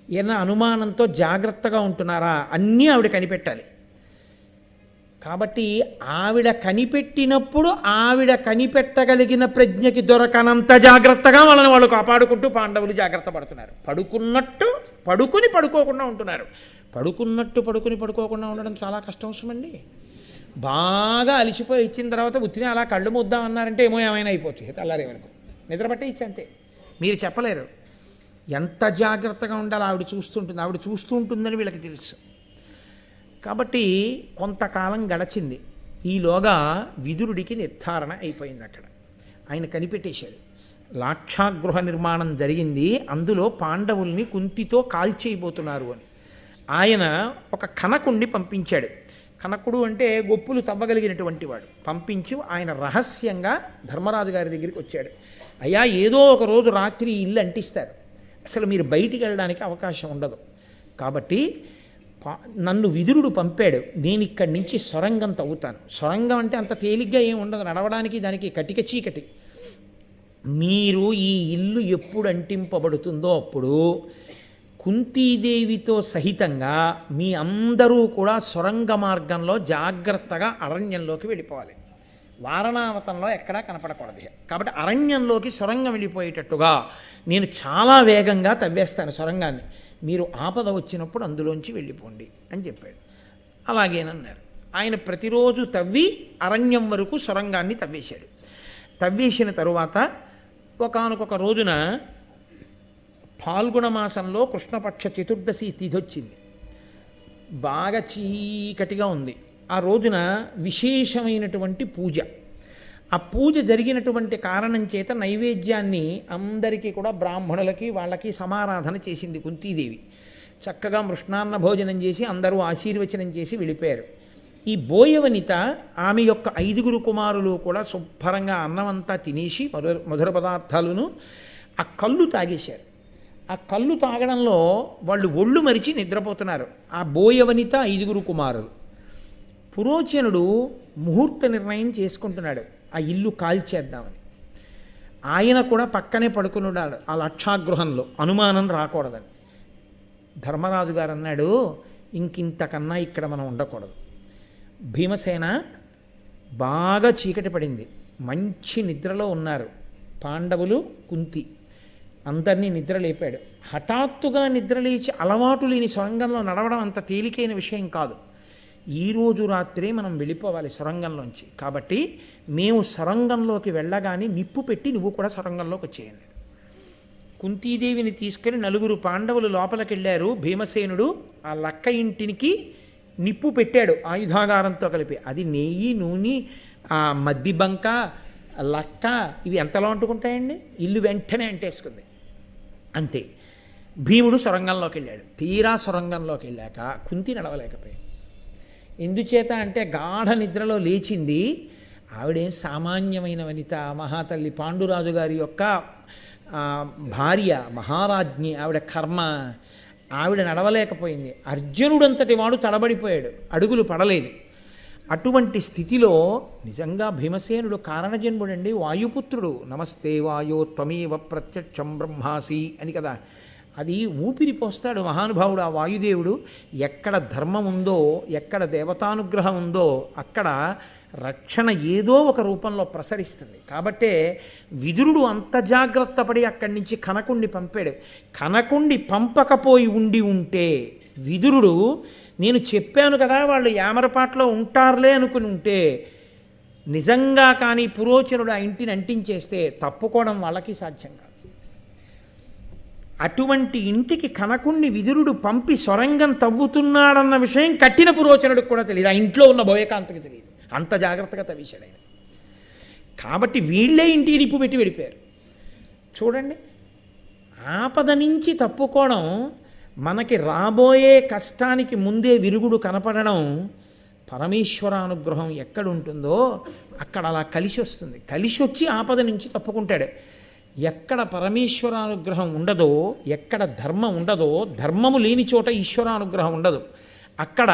Speaker 1: ఏమైనా అనుమానంతో జాగ్రత్తగా ఉంటున్నారా, అన్నీ ఆవిడ కనిపెట్టాలి. కాబట్టి ఆవిడ కనిపెట్టినప్పుడు ఆవిడ కనిపెట్టగలిగిన ప్రజ్ఞకి దొరకనంత జాగ్రత్తగా వాళ్ళని వాళ్ళు కాపాడుకుంటూ పాండవులు జాగ్రత్త పడుతున్నారు. పడుకున్నట్టు పడుకుని పడుకోకుండా ఉంటున్నారు. పడుకోకుండా ఉండడం చాలా కష్టం అవసరమండి. బాగా అలిసిపోయి ఇచ్చిన తర్వాత ఉత్తిని అలా కళ్ళు ముద్దామన్నారంటే ఏమైనా అయిపోవచ్చు. తెల్లారే వరకు నిద్రపట్టే ఇచ్చి అంతే. మీరు చెప్పలేరు ఎంత జాగ్రత్తగా ఉండాలి. ఆవిడ చూస్తూ ఉంటుందని వీళ్ళకి తెలుసు. కాబట్టి కొంతకాలం గడచింది. ఈలోగా విదురుడికి నిర్ధారణ అయిపోయింది. అక్కడ ఆయన కనిపెట్టేశాడు. లాక్షాగృహ నిర్మాణం జరిగింది, అందులో పాండవుల్ని కుంతితో కాల్చేయబోతున్నారు అని. ఆయన ఒక కనకుణ్ణి పంపించాడు. కనకుడు అంటే గొప్పులు తవ్వగలిగినటువంటి వాడు. పంపించు ఆయన రహస్యంగా ధర్మరాజు గారి దగ్గరికి వచ్చాడు. అయ్యా, ఏదో ఒక రోజు రాత్రి ఇల్లు అంటిస్తారు, అసలు మీరు బయటికి వెళ్ళడానికి అవకాశం ఉండదు. కాబట్టి నన్ను విదురుడు పంపాడు, నేను ఇక్కడి నుంచి సొరంగం తవ్వుతాను. సొరంగం అంటే అంత తేలిగ్గా ఏమి ఉండదు, నడవడానికి దానికి కటిక చీకటి. మీరు ఈ ఇల్లు ఎప్పుడు అంటింపబడుతుందో అప్పుడు కుంతీదేవితో సహితంగా మీ అందరూ కూడా సొరంగ మార్గంలో జాగ్రత్తగా అరణ్యంలోకి వెళ్ళిపోవాలి. వారణావతంలో ఎక్కడా కనపడకూడదు. కాబట్టి అరణ్యంలోకి సొరంగం వెళ్ళిపోయేటట్టుగా నేను చాలా వేగంగా తవ్వేస్తాను సొరంగాన్ని, మీరు ఆపద వచ్చినప్పుడు అందులోంచి వెళ్ళిపోండి అని చెప్పాడు. అలాగేనన్నారు. ఆయన ప్రతిరోజు తవ్వి అరణ్యం వరకు సొరంగాన్ని తవ్వేశాడు. తవ్వేసిన తరువాత ఒకానొక రోజున ఫాల్గుణ మాసంలో కృష్ణపక్ష చతుర్దశి తిథి వచ్చింది. బాగా చీకటిగా ఉంది. ఆ రోజున విశేషమైనటువంటి పూజ. ఆ పూజ జరిగినటువంటి కారణం చేత నైవేద్యాన్ని అందరికీ కూడా బ్రాహ్మణులకి వాళ్ళకి సమారాధన చేసింది కుంతీదేవి. చక్కగా మృష్ణాన్న భోజనం చేసి అందరూ ఆశీర్వచనం చేసి వెళ్ళిపోయారు. ఈ బోయవనిత ఆమె యొక్క 5 కుమారులు కూడా శుభ్రంగా అన్నమంతా తినేసి మధుర పదార్థాలను ఆ కళ్ళు తాగేశారు. ఆ కళ్ళు తాగడంలో వాళ్ళు ఒళ్ళు మరిచి నిద్రపోతున్నారు. ఆ బోయవనిత 5 కుమారులు. పురోచనుడు ముహూర్త నిర్ణయం చేసుకుంటున్నాడు, ఆ ఇల్లు కాల్చేద్దామని. ఆయన కూడా పక్కనే పడుకున్నాడు ఆ లక్షాగృహంలో, అనుమానం రాకూడదని. ధర్మరాజు గారు అన్నాడు, ఇంకింతకన్నా ఇక్కడ మనం ఉండకూడదు. భీమసేన బాగా చీకటి పడింది, మంచి నిద్రలో ఉన్నారు పాండవులు, కుంతి. అందరినీ నిద్ర లేపాడు. హఠాత్తుగా నిద్రలేచి అలవాటు లేని సొరంగంలో నడవడం అంత తేలికైన విషయం కాదు. ఈరోజు రాత్రే మనం వెళ్ళిపోవాలి సొరంగంలోంచి. కాబట్టి మేము సొరంగంలోకి వెళ్ళగానే నిప్పు పెట్టి నువ్వు కూడా సొరంగంలోకి వచ్చేయండి. కుంతీదేవిని తీసుకెళ్ళి 4 పాండవులు లోపలికి వెళ్ళారు. భీమసేనుడు ఆ లక్క ఇంటికి నిప్పు పెట్టాడు ఆయుధాగారంతో కలిపి. అది నెయ్యి, నూనె, ఆ మద్ది బంక, లక్క ఇవి ఎంతలో అంటుకుంటాయండి? ఇల్లు వెంటనే అంటేసుకుంది. అంతే. భీముడు సొరంగంలోకి వెళ్ళాడు. తీరా సొరంగంలోకి వెళ్ళాక కుంతి నడవలేకపోయింది. ఎందుచేత అంటే గాఢ నిద్రలో లేచింది. ఆవిడేం సామాన్యమైన వనిత, మహాతల్లి పాండురాజు గారి యొక్క భార్య, మహారాజ్ఞి. ఆవిడ కర్మ, ఆవిడ నడవలేకపోయింది. అర్జునుడంతటి వాడు తడబడిపోయాడు, అడుగులు పడలేదు. అటువంటి స్థితిలో నిజంగా భీమసేనుడు కారణజన్ముడండి, వాయుపుత్రుడు. నమస్తే వాయో త్వమేవ ప్రత్యక్షం బ్రహ్మాసి అని కదా. అది ఊపిరి పోస్తాడు మహానుభావుడు ఆ వాయుదేవుడు. ఎక్కడ ధర్మం ఉందో, ఎక్కడ దేవతానుగ్రహం ఉందో అక్కడ రక్షణ ఏదో ఒక రూపంలో ప్రసరిస్తుంది. కాబట్టే విదురుడు అంత జాగ్రత్త పడి అక్కడి నుంచి కనకుణ్ణి పంపాడు. కనకుణ్ణి పంపకపోయి ఉంటే విదురుడు, నేను చెప్పాను కదా వాళ్ళు యామరపాట్లో ఉంటారులే అనుకుని ఉంటే, నిజంగా కానీ పురోచనుడు ఆ ఇంటిని అంటించేస్తే తప్పుకోవడం వాళ్ళకి సాధ్యం కాదు. అటువంటి ఇంటికి కనకుణ్ణి విదురుడు పంపి సొరంగం తవ్వుతున్నాడన్న విషయం కట్టిన పురోచనుడికి కూడా తెలియదు, ఆ ఇంట్లో ఉన్న బోయకాంతకి తెలియదు. అంత జాగ్రత్తగా తవ్వేశాడు ఆయన. కాబట్టి వీళ్ళే ఇంటికి నిప్పు పెట్టి వెళ్ళిపోయారు. చూడండి, ఆపద నుంచి తప్పుకోవడం, మనకి రాబోయే కష్టానికి ముందే విరుగుడు కనపడడం, పరమేశ్వరానుగ్రహం ఎక్కడుంటుందో అక్కడ అలా కలిసి వస్తుంది. కలిసి వచ్చి ఆపద నుంచి తప్పుకుంటాడు. ఎక్కడ పరమేశ్వరానుగ్రహం ఉండదో, ఎక్కడ ధర్మం ఉండదో, ధర్మము లేని చోట ఈశ్వరానుగ్రహం ఉండదు. అక్కడ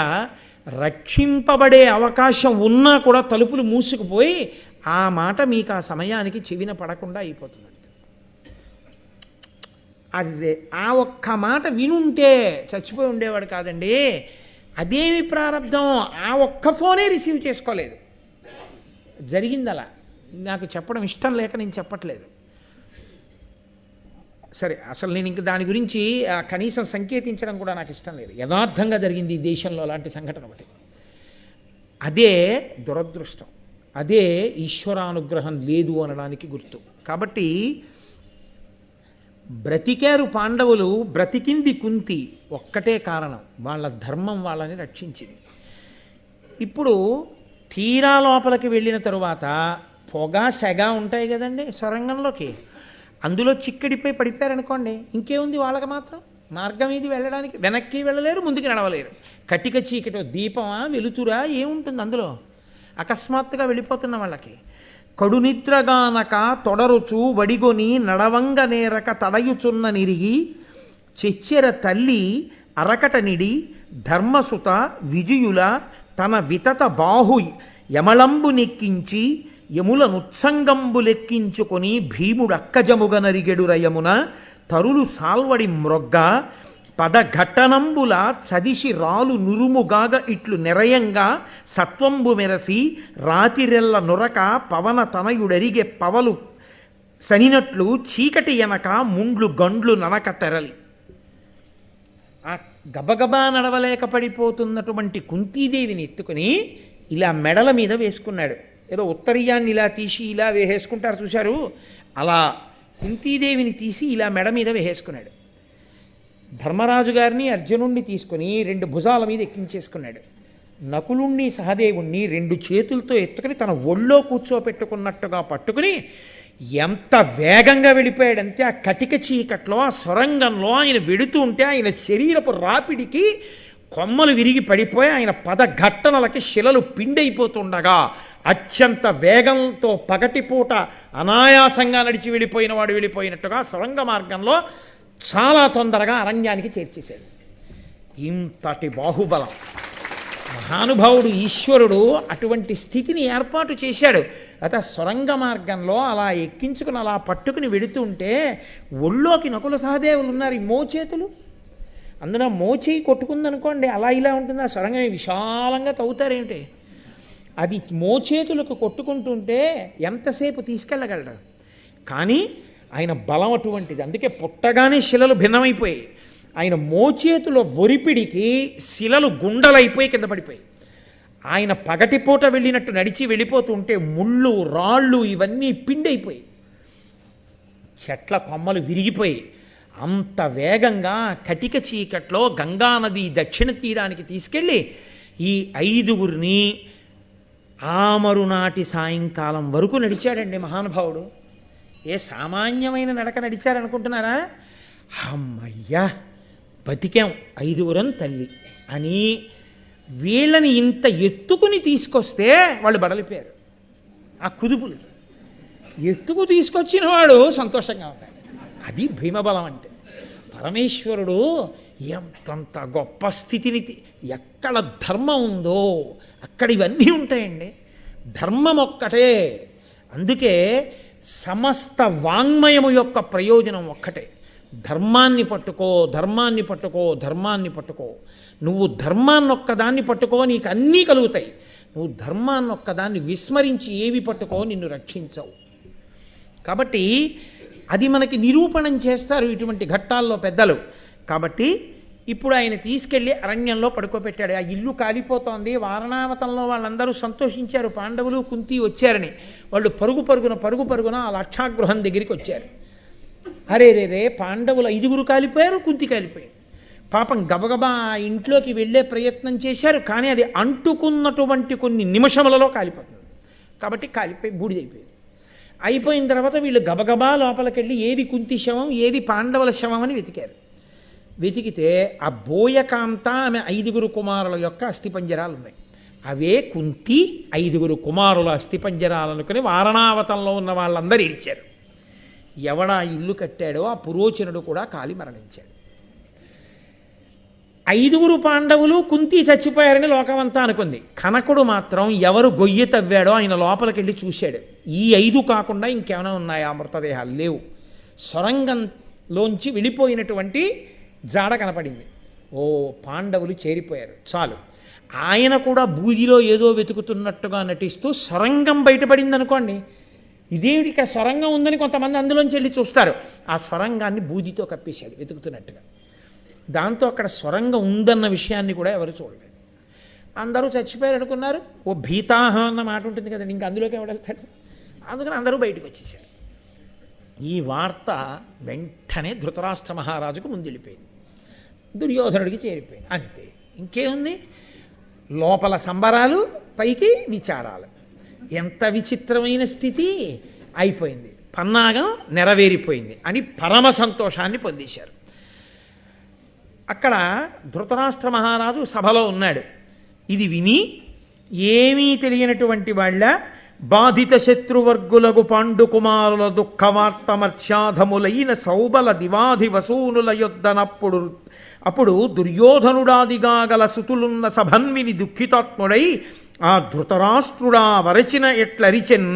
Speaker 1: రక్షింపబడే అవకాశం ఉన్నా కూడా తలుపులు మూసుకుపోయి ఆ మాట మీకు ఆ సమయానికి చెవిన పడకుండా అయిపోతుంది. అదే ఆ ఒక్క మాట వినుంటే చచ్చిపోయి ఉండేవాడు కాదండి. అదేమి ప్రారంధం, ఆ ఒక్క ఫోనే రిసీవ్ చేసుకోలేదు. జరిగింది అలా. నాకు చెప్పడం ఇష్టం లేక నేను చెప్పట్లేదు. సరే, అసలు నేను ఇంక దాని గురించి కనీసం సంకేతించడం కూడా నాకు ఇష్టం లేదు. యథార్థంగా జరిగింది ఈ దేశంలో అలాంటి సంఘటన ఒకటి. అదే దురదృష్టం, అదే ఈశ్వరానుగ్రహం లేదు అనడానికి గుర్తు. కాబట్టి బ్రతికారు పాండవులు, బ్రతికింది కుంతి. ఒక్కటే కారణం, వాళ్ళ ధర్మం వాళ్ళని రక్షించింది. ఇప్పుడు తీరా లోపలికి వెళ్ళిన తరువాత పొగ సెగ ఉంటాయి కదండి సొరంగంలోకి, అందులో చిక్కడిపోయి పడిపోయారనుకోండి, ఇంకేముంది వాళ్ళకి మాత్రం మార్గం ఇది వెళ్ళడానికి. వెనక్కి వెళ్ళలేరు, ముందుకు నడవలేరు. కటిక చీకటి, దీపమా వెలుతురా ఏముంటుంది అందులో? అకస్మాత్తుగా వెళ్ళిపోతున్న వాళ్ళకి. కడునిద్రగానక తొడరుచు వడిగొని నడవంగ నేరక తడయుచున్న నిరిగి చెచ్చెర తల్లి అరకట నిడి ధర్మసుత విజయుల తన వితత బాహు యమళంబు నెక్కించి యముల నుత్సంగంబు లెక్కించుకొని భీముడక్కజముగ నరిగెడురయమున తరులు సాల్వడి మ్రొగ్గ పదఘట్టనంబుల చదిసి రాలు నురుముగాగ ఇట్లు నెరయంగా సత్వంబు మెరసి రాతిరెల్ల నొరక పవన తనయుడరిగే పవలు సనినట్లు చీకటి ఎనక ముండ్లు గండ్లు ననక తెరలి. ఆ గబగబా నడవలేక పడిపోతున్నటువంటి కుంతీదేవిని ఎత్తుకుని ఇలా మెడల మీద వేసుకున్నాడు. ఏదో ఉత్తరీయాన్ని ఇలా తీసి ఇలా వేసేసుకుంటారు చూశారు, అలా కుంతీదేవిని తీసి ఇలా మెడ మీద వేసేసుకున్నాడు. ధర్మరాజు గారిని అర్జునుణ్ణి తీసుకుని 2 భుజాల మీద ఎక్కించేసుకున్నాడు. నకులుణ్ణి సహదేవుణ్ణి 2 చేతులతో ఎత్తుకుని తన ఒళ్ళో కూర్చోపెట్టుకున్నట్టుగా పట్టుకుని ఎంత వేగంగా వెళ్ళిపోయాడంటే ఆ కటిక చీకట్లో ఆ సొరంగంలో ఆయన వెడుతూ ఉంటే ఆయన శరీరపు రాపిడికి కొమ్మలు విరిగి పడిపోయి ఆయన పదఘట్టనలకి శిలలు పిండైపోతుండగా అత్యంత వేగంతో పగటిపూట అనాయాసంగా నడిచి వెళ్ళిపోయిన వాడు వెళ్ళిపోయినట్టుగా సొరంగ మార్గంలో చాలా తొందరగా అరణ్యానికి చేర్చేశాడు. ఇంతటి బాహుబలం మహానుభావుడు ఈశ్వరుడు అటువంటి స్థితిని ఏర్పాటు చేశాడు. అయితే సొరంగ మార్గంలో అలా ఎక్కించుకుని అలా పట్టుకుని వెడుతూ ఉంటే ఒళ్ళోకి నకుల సహదేవులు ఉన్నారు, ఈ మోచేతులు. అందున మోచేయి కొట్టుకుందనుకోండి అలా ఇలా ఉంటుంది. ఆ సొరంగం విశాలంగా తవ్వుతారేమిటి, అది మోచేతులకు కొట్టుకుంటుంటే ఎంతసేపు తీసుకెళ్ళగలడు. కానీ ఆయన బలం అటువంటిది. అందుకే పుట్టగానే శిలలు భిన్నమైపోయాయి. ఆయన మోచేతుల ఒరిపిడికి శిలలు గుండలైపోయి కింద పడిపోయి ఆయన పగటిపూట వెళ్ళినట్టు నడిచి వెళ్ళిపోతుంటే ముళ్ళు రాళ్ళు ఇవన్నీ పిండైపోయి చెట్ల కొమ్మలు విరిగిపోయి అంత వేగంగా కటిక చీకట్లో గంగానది దక్షిణ తీరానికి తీసుకెళ్ళి ఈ 5గురిని ఆమరునాటి సాయంకాలం వరకు నడిచాడండి మహానుభావుడు. ఏ సామాన్యమైన నడక నడిచారనుకుంటున్నారా? అమ్మయ్యా బతికాం 5గురం తల్లి అని వీళ్ళని ఇంత ఎత్తుకుని తీసుకొస్తే వాళ్ళు బడలిపోయారు. ఆ కుదుపులు ఎత్తుకు తీసుకొచ్చిన వాడు సంతోషంగా ఉంటాడు. అది భీమబలం అంటే. పరమేశ్వరుడు ఎంతంత గొప్ప స్థితిని, ఎక్కడ ధర్మం ఉందో అక్కడ ఇవన్నీ ఉంటాయండి. ధర్మం ఒక్కటే. అందుకే సమస్త వాంగ్మయము యొక్క ప్రయోజనం ఒక్కటే. ధర్మాన్ని పట్టుకో, ధర్మాన్ని పట్టుకో, ధర్మాన్ని పట్టుకో. నువ్వు ధర్మాన్ని ఒక్కదాన్ని పట్టుకో, నీకు అన్నీ కలుగుతాయి. నువ్వు ధర్మాన్ని ఒక్కదాన్ని విస్మరించి ఏవి పట్టుకో నిన్ను రక్షించవు. కాబట్టి అది మనకి నిరూపణం చేస్తారు ఇటువంటి ఘట్టాల్లో పెద్దలు. కాబట్టి ఇప్పుడు ఆయన తీసుకెళ్ళి అరణ్యంలో పడుకోబెట్టాడు. ఆ ఇల్లు కాలిపోతోంది. వారణావతంలో వాళ్ళందరూ సంతోషించారు, పాండవులు కుంతి వచ్చారని. వాళ్ళు పరుగు పరుగున ఆ లక్షాగృహం దగ్గరికి వచ్చారు. అరే రే పాండవులు 5గురు కాలిపోయారు, కుంతి కాలిపోయారు. పాపం గబగబా ఇంట్లోకి వెళ్ళే ప్రయత్నం చేశారు, కానీ అది అంటుకున్నటువంటి కొన్ని నిమిషములలో కాలిపోతుంది. కాబట్టి కాలిపోయి బూడిదైపోయింది. అయిపోయిన తర్వాత వీళ్ళు గబగబా లోపలికెళ్ళి ఏది కుంతి శవం ఏది పాండవుల శవం అని వెతికారు. వెతికితే ఆ బోయకాంత ఆమె 5గురు కుమారుల యొక్క అస్థిపంజరాలు ఉన్నాయి. అవే కుంతి 5గురు కుమారుల అస్థిపంజరాలు అనుకుని వారణావతంలో ఉన్న వాళ్ళందరూ ఏడ్చారు. ఎవడా ఇల్లు కట్టాడో ఆ పురోచనుడు కూడా కాలి మరణించాడు. 5 పాండవులు కుంతి చచ్చిపోయారని లోకమంతా అనుకుంది. కనకుడు మాత్రం ఎవరు గొయ్యి తవ్వాడో ఆయన లోపలికి వెళ్ళి చూశాడు. ఈ 5 కాకుండా ఇంకేమైనా ఉన్నాయా మృతదేహాలు? లేవు. సొరంగంలోంచి వెళ్ళిపోయినటువంటి జాడ కనపడింది. ఓ, పాండవులు చేరిపోయారు, చాలు. ఆయన కూడా బూదిలో ఏదో వెతుకుతున్నట్టుగా నటిస్తూ సొరంగం బయటపడింది అనుకోండి. ఇదేమిటి ఇక్కడ సొరంగం ఉందని కొంతమంది అందులోంచి వెళ్ళి చూస్తారు. ఆ సొరంగాన్ని బూదితో కప్పేశాడు వెతుకుతున్నట్టుగా. దాంతో అక్కడ సొరంగం ఉందన్న విషయాన్ని కూడా ఎవరు చూడలేదు. అందరూ చచ్చిపోయారు అనుకున్నారు. ఓ భీతాహ అన్న మాట ఉంటుంది కదండి, ఇంకా అందులోకి ఎవడెళ్తాడు. అందుకని అందరూ బయటకు వచ్చేసారు. ఈ వార్త వెంటనే ధృతరాష్ట్ర మహారాజుకు ముందెళ్ళిపోయింది, దుర్యోధనుడికి చేరిపోయింది. అంతే, ఇంకేముంది? లోపల సంబరాలు, పైకి విచారాలు. ఎంత విచిత్రమైన స్థితి అయిపోయింది. పన్నాగం నెరవేరిపోయింది అని పరమ సంతోషాన్ని పొందేశారు. అక్కడ ధృతరాష్ట్ర మహారాజు సభలో ఉన్నాడు. ఇది విని ఏమీ తెలియనటువంటి వాళ్ళ బాధిత శత్రువర్గులకు పాండు కుమారుల దుఃఖవార్తమర్చాధములైన సౌబల దివాధి వసూనుల అప్పుడు దుర్యోధనుడాదిగా గల సుతులున్న సభన్విని దుఃఖితాత్ముడై ఆ ధృతరాష్ట్రుడా వరచిన ఎట్లరిచెన్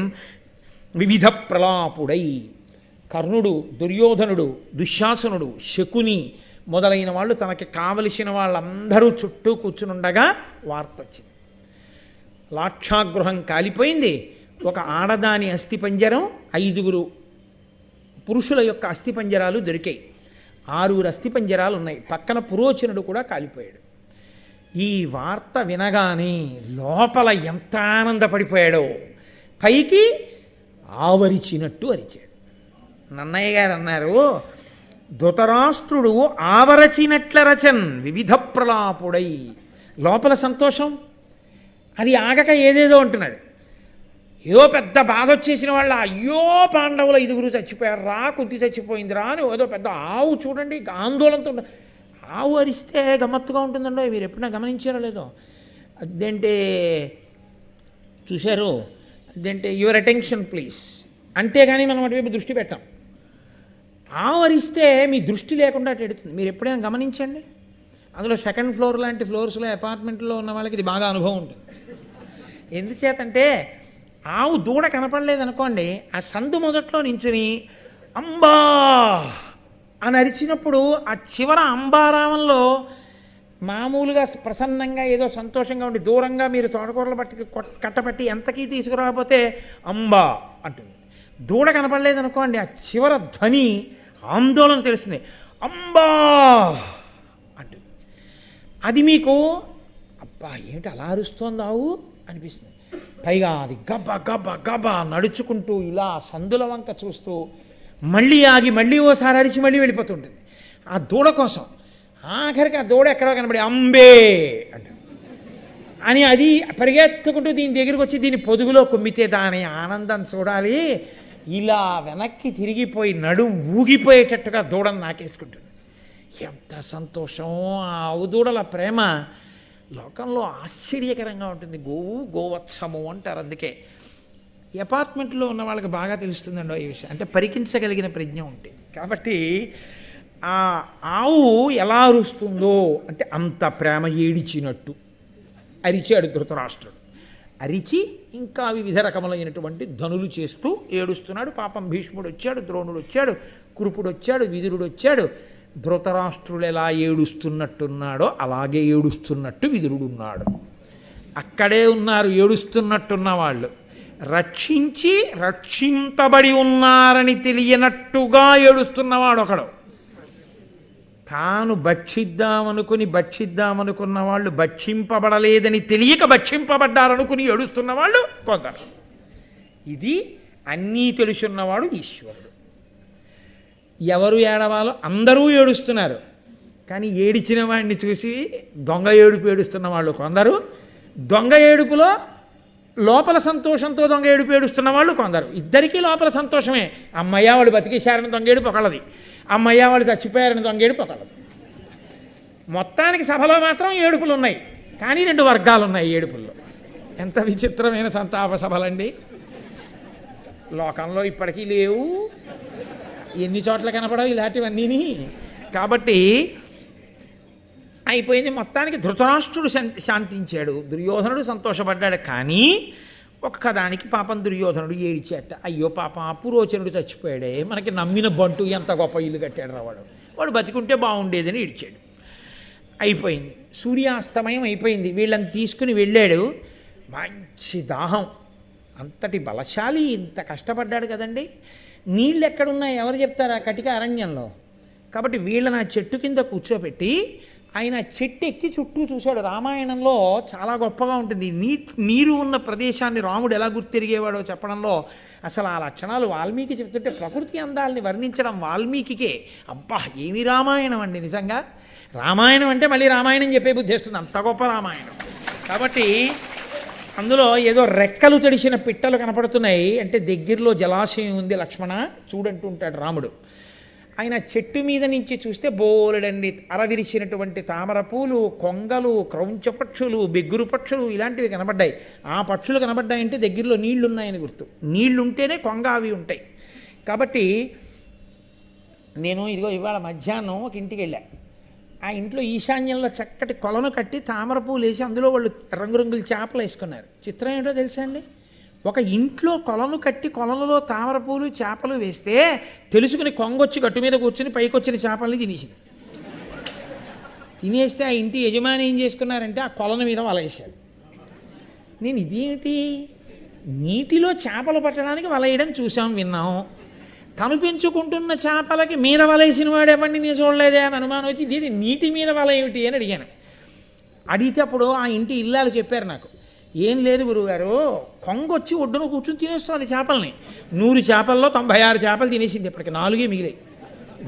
Speaker 1: వివిధ ప్రలాపుడై. కర్ణుడు, దుర్యోధనుడు, దుశ్శాసనుడు, శకుని మొదలైన వాళ్ళు తనకి కావలసిన వాళ్ళందరూ చుట్టూ కూర్చునుండగా వార్త వచ్చింది. లాక్షాగృహం కాలిపోయింది. ఒక ఆడదాని అస్థిపంజరం, 5 పురుషుల యొక్క అస్థిపంజరాలు దొరికాయి. 6 అస్థిపంజరాలు ఉన్నాయి. పక్కన పురోచనుడు కూడా కాలిపోయాడు. ఈ వార్త వినగానే లోపల ఎంత ఆనందపడిపోయాడో, పైకి ఆవరిచినట్టు అరిచాడు. నన్నయ్య గారు అన్నారు, ధృతరాష్ట్రుడు ఆవరచినట్ల రచన్ వివిధ ప్రలాపుడై. లోపల సంతోషం, అది ఆగక ఏదేదో అంటున్నాడు. ఏదో పెద్ద బాధ వచ్చేసిన వాళ్ళ, అయ్యో పాండవులు 5 చచ్చిపోయారు రా, కుంతి చచ్చిపోయింది రా అని ఏదో పెద్ద ఆవు చూడండి ఆందోళనతో. ఆవు అరిస్తే గమ్మత్తుగా ఉంటుందండో, మీరు ఎప్పుడైనా గమనించారో లేదో? అదేంటే చూశారు, అదేంటే యువర్ అటెన్షన్ ప్లీజ్ అంతేగాని మనం అటువైపు దృష్టి పెట్టాం. ఆవు అరిస్తే మీ దృష్టి లేకుండా అటు ఎడుతుంది. మీరు ఎప్పుడైనా గమనించండి. అందులో 2nd ఫ్లోర్ లాంటి ఫ్లోర్స్లో అపార్ట్మెంట్లో ఉన్న వాళ్ళకి ఇది బాగా అనుభవం ఉంటుంది. ఎందుచేతంటే ఆవు దూడ కనపడలేదనుకోండి, ఆ సందు మొదట్లో నించుని అంబా అని అరిచినప్పుడు ఆ చివర అంబారామంలో మామూలుగా ప్రసన్నంగా ఏదో సంతోషంగా ఉండి దూరంగా మీరు తోటకూరలు పట్టి కట్టపట్టి ఎంతకీ తీసుకురాకపోతే అంబా అంటుంది. దూడ కనపడలేదనుకోండి, ఆ చివర ధ్వని ఆందోళన తెలుస్తుంది, అంబా అంటుంది. అది మీకు అబ్బా ఏమిటి అలా అరుస్తోంది ఆవు అనిపిస్తుంది. పైగా అది గబ్బ గబ్బ గబ్బ నడుచుకుంటూ ఇలా సందుల వంక చూస్తూ మళ్ళీ ఆగి మళ్ళీ ఓసారి అరిచి మళ్ళీ వెళ్ళిపోతుంటుంది ఆ దూడ కోసం. ఆఖరికి ఆ దూడ ఎక్కడో కనబడి అంబే అంట అని అది పరిగెత్తుకుంటూ దీని దగ్గరికి వచ్చి దీని పొదుగులో కుమ్మితే దాని ఆనందం చూడాలి. ఇలా వెనక్కి తిరిగిపోయి నడుం ఊగిపోయేటట్టుగా దూడను నాకేసుకుంటుంది. ఎంత సంతోషం! ఆ ఆవుదూడల ప్రేమ లోకంలో ఆశ్చర్యకరంగా ఉంటుంది. గోవు గోవత్సము అంటారు. అందుకే అపార్ట్మెంట్లో ఉన్న వాళ్ళకి బాగా తెలుస్తుందండి ఈ విషయం. అంటే పరికించగలిగిన ప్రజ్ఞ ఉంటుంది. కాబట్టి ఆ ఆవు ఎలా అరుస్తుందో అంటే అంత ప్రేమ ఏడిచినట్టు అరిచాడు ధృతరాష్ట్రుడు. అరిచి ఇంకా వివిధ రకములైనటువంటి ధనులు చేస్తూ ఏడుస్తున్నాడు. పాపం భీష్ముడు వచ్చాడు, ద్రోణుడు వచ్చాడు, కురుపుడు వచ్చాడు, విదురుడు వచ్చాడు. ధృతరాష్ట్రుడు ఎలా ఏడుస్తున్నట్టున్నాడో అలాగే ఏడుస్తున్నట్టు విదురుడున్నాడు. అక్కడే ఉన్నారు ఏడుస్తున్నట్టున్న వాళ్ళు. రక్షించి రక్షింపబడి ఉన్నారని తెలియనట్టుగా ఏడుస్తున్నవాడు ఒకడు. తాను భక్షిద్దామనుకున్న వాళ్ళు భక్షింపబడలేదని తెలియక భక్షింపబడ్డారనుకుని ఏడుస్తున్న వాళ్ళు కొందరు. ఇది అన్నీ తెలుసున్నవాడు ఈశ్వరుడు. ఎవరు ఏడవాలో అందరూ ఏడుస్తున్నారు. కానీ ఏడిచిన వాడిని చూసి దొంగ ఏడుపు ఏడుస్తున్న వాళ్ళు కొందరు. దొంగ ఏడుపులో లోపల సంతోషంతో దొంగ ఏడుపు ఏడుస్తున్న వాళ్ళు కొందరు. ఇద్దరికీ లోపల సంతోషమే. అమ్మయ్య వాడు బతికేశారని దొంగ ఏడుపు ఒకళ్ళది, అమ్మయ్య వాళ్ళు చచ్చిపోయారని దొంగ ఏడుపు ఒకళ్ళది. మొత్తానికి సభలో మాత్రం ఏడుపులు ఉన్నాయి, కానీ 2 వర్గాలు ఉన్నాయి ఏడుపుల్లో. ఎంత విచిత్రమైన సంతాప సభలండి! లోకంలో ఇప్పటికీ లేవు. ఎన్ని చోట్ల కనపడవు ఇలాంటివన్నీని. కాబట్టి అయిపోయింది. మొత్తానికి ధృతరాష్ట్రుడు శాంతించాడు, దుర్యోధనుడు సంతోషపడ్డాడు. కానీ ఒక్కదానికి పాపం దుర్యోధనుడు ఏడిచేట. అయ్యో పాపం అపురోచనుడు చచ్చిపోయాడే, మనకి నమ్మిన బంటు ఎంత గొప్ప ఇల్లు కట్టాడు రావాడు, వాడు బతికుంటే బాగుండేదని ఏడిచాడు. అయిపోయింది. సూర్యాస్తమయం అయిపోయింది. వీళ్ళని తీసుకుని వెళ్ళాడు. మంచి దాహం, అంతటి బలశాలి, ఇంత కష్టపడ్డాడు కదండి. నీళ్ళు ఎక్కడున్నాయి ఎవరు చెప్తారు ఆ కటిక అరణ్యంలో. కాబట్టి వీళ్ళని ఆ చెట్టు కింద కూర్చోబెట్టి ఆయన చెట్టు ఎక్కి చుట్టూ చూశాడు. రామాయణంలో చాలా గొప్పగా ఉంటుంది. నీరు ఉన్న ప్రదేశాన్ని రాముడు ఎలా గుర్తిరిగేవాడో చెప్పడంలో అసలు ఆ లక్షణాలు వాల్మీకి చెప్తుంటే ప్రకృతి అందాలని వర్ణించడం వాల్మీకికే. అబ్బా ఏమి రామాయణం అండి నిజంగా. రామాయణం అంటే మళ్ళీ రామాయణం చెప్పే బుద్ధి వస్తుంది, అంత గొప్ప రామాయణం. కాబట్టి అందులో ఏదో రెక్కలు తడిసిన పిట్టలు కనపడుతున్నాయి అంటే దగ్గరలో జలాశయం ఉంది లక్ష్మణ చూడంటూ ఉంటాడు రాముడు. ఆయన చెట్టు మీద నుంచి చూస్తే బోలెడండి అరవిరిసినటువంటి తామర పూలు, కొంగలు, క్రౌంచ పక్షులు, బెగ్గురు పక్షులు ఇలాంటివి కనబడ్డాయి. ఆ పక్షులు కనబడ్డాయంటే దగ్గరలో నీళ్లున్నాయని గుర్తు. నీళ్లుంటేనే కొంగ అవి ఉంటాయి. కాబట్టి నేను ఇదిగో ఇవాళ మధ్యాహ్నం ఒక ఇంటికి వెళ్ళా. ఆ ఇంట్లో ఈశాన్యంలో చక్కటి కొలను కట్టి తామర పూలు వేసి అందులో వాళ్ళు రంగురంగుల చేపలు వేసుకున్నారు. చిత్రం ఏంటో తెలుసా అండి, ఒక ఇంట్లో కొలను కట్టి కొలనులో తామర పూలు చేపలు వేస్తే తెలుసుకుని కొంగొచ్చి గట్టు మీద కూర్చుని పైకి వచ్చిన చేపల్ని తినేసింది. తినేస్తే ఆ ఇంటి యజమాని ఏం చేసుకున్నారంటే ఆ కొలను మీద వల వేశారు. నేను ఇదేమిటి, నీటిలో చేపలు పట్టడానికి వల వేయడం చూసాం విన్నాం, తను పెంచుకుంటున్న చేపలకి మీద వలేసిన వాడు ఎవరిని నేను చూడలేదే అని అనుమానం వచ్చి దీని నీటి మీద వల ఏమిటి అని అడిగాను. అడిగితే అప్పుడు ఆ ఇంటి ఇల్లాలు చెప్పారు నాకు, ఏం లేదు గురువుగారు, కొంగొచ్చి ఒడ్డున కూర్చుని తినేస్తుంది చేపల్ని. 100 చేపల్లో 96 చేపలు తినేసింది, ఇప్పటికి 4 మిగిలాయి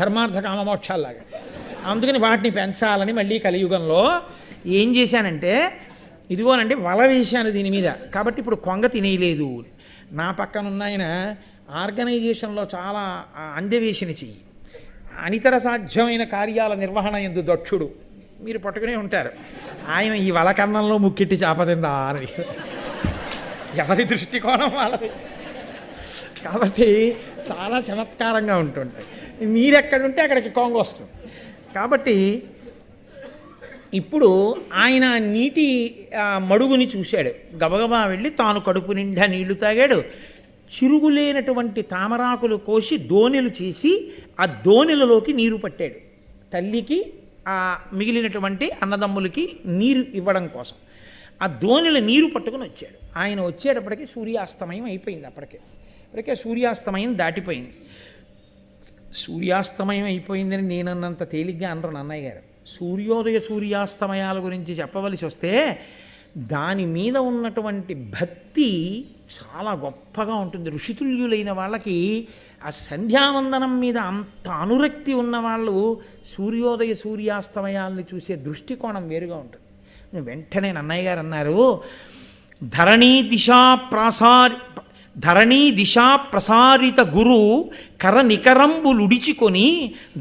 Speaker 1: ధర్మార్థ కామమోక్షాల్లాగా. అందుకని వాటిని పెంచాలని మళ్ళీ కలియుగంలో ఏం చేశానంటే ఇదిగోనండి వల వేశాను దీని మీద, కాబట్టి ఇప్పుడు కొంగ తినేయలేదు. నా పక్కన ఉన్న ఆయన ఆర్గనైజేషన్లో చాలా అందవేసిన చెయ్యి, అనితర సాధ్యమైన కార్యాల నిర్వహణ ఎందు దక్షుడు, మీరు పట్టుకునే ఉంటారు. ఆయన ఈ వలకన్నంలో ముక్కెట్టి చేపతిందా అని, ఎవరి దృష్టికోణం వాళ్ళది. కాబట్టి చాలా చమత్కారంగా ఉంటుంటాయి. నీరెక్కడుంటే అక్కడికి కొంగ వస్తుంది. కాబట్టి ఇప్పుడు ఆయన నీటి మడుగుని చూశాడు, గబగబా వెళ్ళి తాను కడుపు నిండా నీళ్లు తాగాడు. చిరుగులేనటువంటి తామరాకులు కోసి దోణెలు చేసి ఆ దోణెలలోకి నీరు పట్టాడు. తల్లికి ఆ మిగిలినటువంటి అన్నదమ్ములకి నీరు ఇవ్వడం కోసం ఆ దోణెల నీరు పట్టుకుని వచ్చాడు. ఆయన వచ్చేటప్పటికి సూర్యాస్తమయం అయిపోయింది. అప్పటికే సూర్యాస్తమయం దాటిపోయింది. సూర్యాస్తమయం అయిపోయిందని నేనన్నంత తేలిగ్గా అనరు అన్నయ్య గారు. సూర్యోదయ సూర్యాస్తమయాల గురించి చెప్పవలసి వస్తే దాని మీద ఉన్నటువంటి భక్తి చాలా గొప్పగా ఉంటుంది. ఋషితుల్యులైన వాళ్ళకి ఆ సంధ్యావందనం మీద అంత అనురక్తి ఉన్న వాళ్ళు సూర్యోదయ సూర్యాస్తమయాల్ని చూసే దృష్టికోణం వేరుగా ఉంటుంది. వెంటనే అన్నయ్య గారు అన్నారు, ధరణీ దిశా ప్రసారిత గురు కర నికరంబులుడిచికొని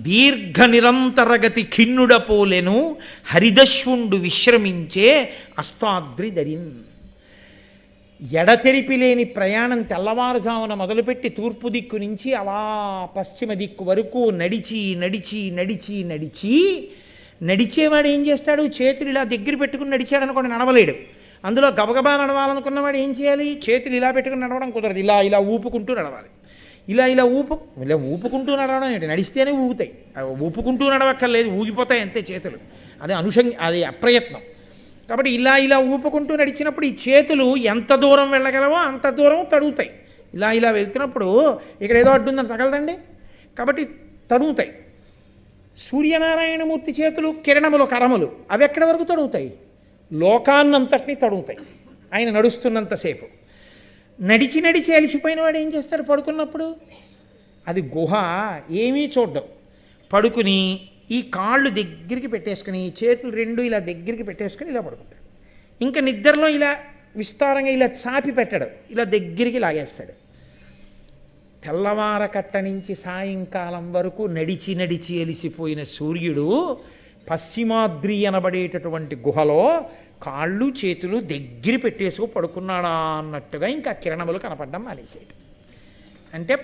Speaker 1: దీర్ఘ నిరంతరగతి ఖిన్నుడపోలెను హరిదశ్వుండు విశ్రమించే అస్తాద్రి దరిన్. ఎడతెరిపి లేని ప్రయాణం తెల్లవారుజామున మొదలుపెట్టి తూర్పు దిక్కు నుంచి అలా పశ్చిమ దిక్కు వరకు నడిచి నడిచి నడిచి నడిచి నడిచేవాడు ఏం చేస్తాడు, చేతులు ఇలా దగ్గర పెట్టుకుని నడిచాడు అనుకోండి, నడవలేడు. అందులో గబగబా నడవాలనుకున్నవాడు ఏం చేయాలి, చేతులు ఇలా పెట్టుకుని నడవడం కుదరదు, ఇలా ఊపుకుంటూ నడవాలి. ఇలా ఊపుకుంటూ నడవడం ఏంటి, నడిస్తేనే ఊగుతాయి, ఊపుకుంటూ నడవక్కర్లేదు, ఊగిపోతాయి అంతే చేతులు. అది అప్రయత్నం. కాబట్టి ఇలా ఊపుకుంటూ నడిచినప్పుడు ఈ చేతులు ఎంత దూరం వెళ్ళగలవో అంత దూరం తడుగుతాయి. ఇలా వెళ్తున్నప్పుడు ఇక్కడ ఏదో అడ్డుందని తగలదండి, కాబట్టి తడుగుతాయి. సూర్యనారాయణమూర్తి చేతులు కిరణములు కరములు అవి ఎక్కడి వరకు తడుగుతాయి, లోకాన్నంతటినీ తడుగుతాయి. ఆయన నడుస్తున్నంతసేపు నడిచి నడిచి అలిసిపోయిన వాడు ఏం చేస్తాడు, పడుకున్నప్పుడు అది గుహ ఏమీ చూడ్డం, పడుకుని ఈ కాళ్ళు దగ్గరికి పెట్టేసుకుని చేతులు 2 ఇలా దగ్గరికి పెట్టేసుకుని ఇలా పడుకుంటాడు. ఇంకా నిద్రలో ఇలా విస్తారంగా ఇలా చాపి పెట్టడం, ఇలా దగ్గరికి లాగేస్తాడు. తెల్లవారకట్ట నుంచి సాయంకాలం వరకు నడిచి నడిచి అలిసిపోయిన సూర్యుడు పశ్చిమాద్రి అనబడేటటువంటి గుహలో కాళ్ళు చేతులు దగ్గర పెట్టేసుకు పడుకున్నాడా అన్నట్టుగా ఇంకా కిరణములు కనపడడం మానేసేయటం. అంటే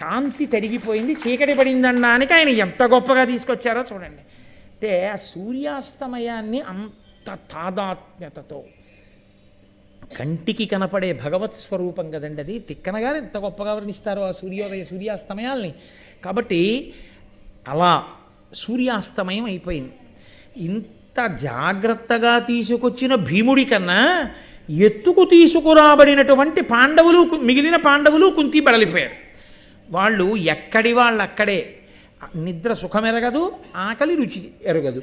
Speaker 1: కాంతి తరిగిపోయింది, చీకటి పడిందనడానికి ఆయన ఎంత గొప్పగా తీసుకొచ్చారో చూడండి. అంటే ఆ సూర్యాస్తమయాన్ని అంత తాదాత్మ్యతతో కంటికి కనపడే భగవత్ స్వరూపం కదండి అది. తిక్కన గారు ఎంత గొప్పగా వర్ణిస్తారో ఆ సూర్యోదయ సూర్యాస్తమయాల్ని. కాబట్టి అలా సూర్యాస్తమయం అయిపోయింది. ఇంత జాగ్రత్తగా తీసుకొచ్చిన భీముడి కన్నా ఎత్తుకు తీసుకురాబడినటువంటి పాండవులు, మిగిలిన పాండవులు కుంతి బడలిపోయారు. వాళ్ళు ఎక్కడి వాళ్ళు అక్కడే, నిద్ర సుఖమెరగదు, ఆకలి రుచి ఎరగదు.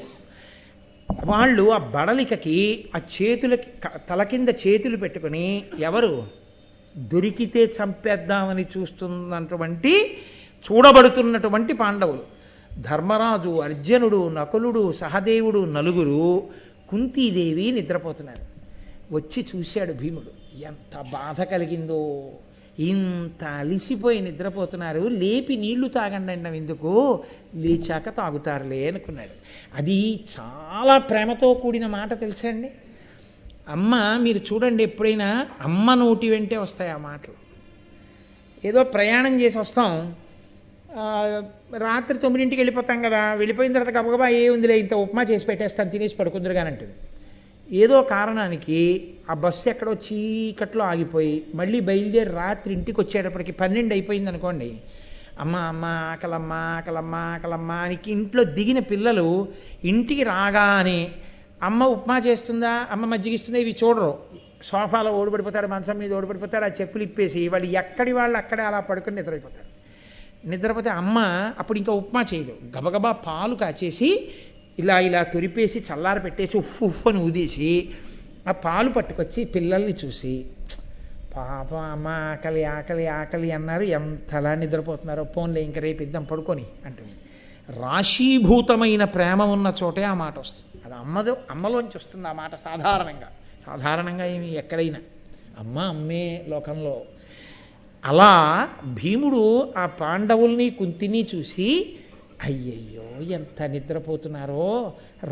Speaker 1: వాళ్ళు ఆ బడలికకి ఆ చేతులకి తల కింద చేతులు పెట్టుకుని ఎవరు దొరికితే చంపేద్దామని చూడబడుతున్నటువంటి పాండవులు, ధర్మరాజు, అర్జునుడు, నకులుడు, సహదేవుడు, నలుగురు, కుంతీదేవి నిద్రపోతున్నారు. వచ్చి చూశాడు భీముడు. ఎంత బాధ కలిగిందో, ఇంత అలిసిపోయి నిద్రపోతున్నారు, లేపి నీళ్లు తాగండి అన్నం ఎందుకు, లేచాక తాగుతారులే అనుకున్నాడు. అది చాలా ప్రేమతో కూడిన మాట తెలుసా అండి. అమ్మ మీరు చూడండి, ఎప్పుడైనా అమ్మ నోటి వెంటే వస్తాయి ఆ మాటలు. ఏదో ప్రయాణం చేసి వస్తాం, రాత్రి 9ంటికి వెళ్ళిపోతాం కదా, వెళ్ళిపోయిన తర్వాత గబగబా ఉందిలే ఇంత ఉప్మా చేసి పెట్టేస్తాను తినేసి పడుకుందరు కానంటుంది. ఏదో కారణానికి ఆ బస్సు ఎక్కడో చీకట్లో ఆగిపోయి మళ్ళీ బయలుదేరి రాత్రి ఇంటికి వచ్చేటప్పటికి 12 అయిపోయింది అనుకోండి. అమ్మ అమ్మ ఆకలమ్మ ఆకలమ్మ ఆకలమ్మ అని ఇంట్లో దిగిన పిల్లలు ఇంటికి రాగానే అమ్మ ఉప్మా చేస్తుందా, అమ్మ మజ్జిగిస్తుందా ఇవి చూడరు. సోఫాలో ఓడిపడిపోతాడు, మంచం మీద ఓడిపడిపోతాడు, ఆ చెప్పులు ఇప్పేసి వాళ్ళు ఎక్కడి వాళ్ళు అక్కడే అలా పడుకొని నిద్రైపోతారు. నిద్రపోతే అమ్మ అప్పుడు ఇంకా ఉప్మా చేయదు, గబగబా పాలు కాచేసి ఇలా ఇలా తొరిపేసి చల్లార పెట్టేసి ఉప్పు అని ఊదేసి ఆ పాలు పట్టుకొచ్చి పిల్లల్ని చూసి, పాప అమ్మ ఆకలి ఆకలి ఆకలి అన్నారు, ఎంతలా నిద్రపోతున్నారో, పోన్లే ఇంక రేపు ఇద్దాం పడుకొని అంటుంది. రాశీభూతమైన ప్రేమ ఉన్న చోటే ఆ మాట వస్తుంది. అది అమ్మలోంచి వస్తుంది ఆ మాట. సాధారణంగా ఏమి ఎక్కడైనా అమ్మ అమ్మే లోకంలో. అలా భీముడు ఆ పాండవుల్ని కుంతిని చూసి, అయ్యయ్యో ఎంత నిద్రపోతున్నారో,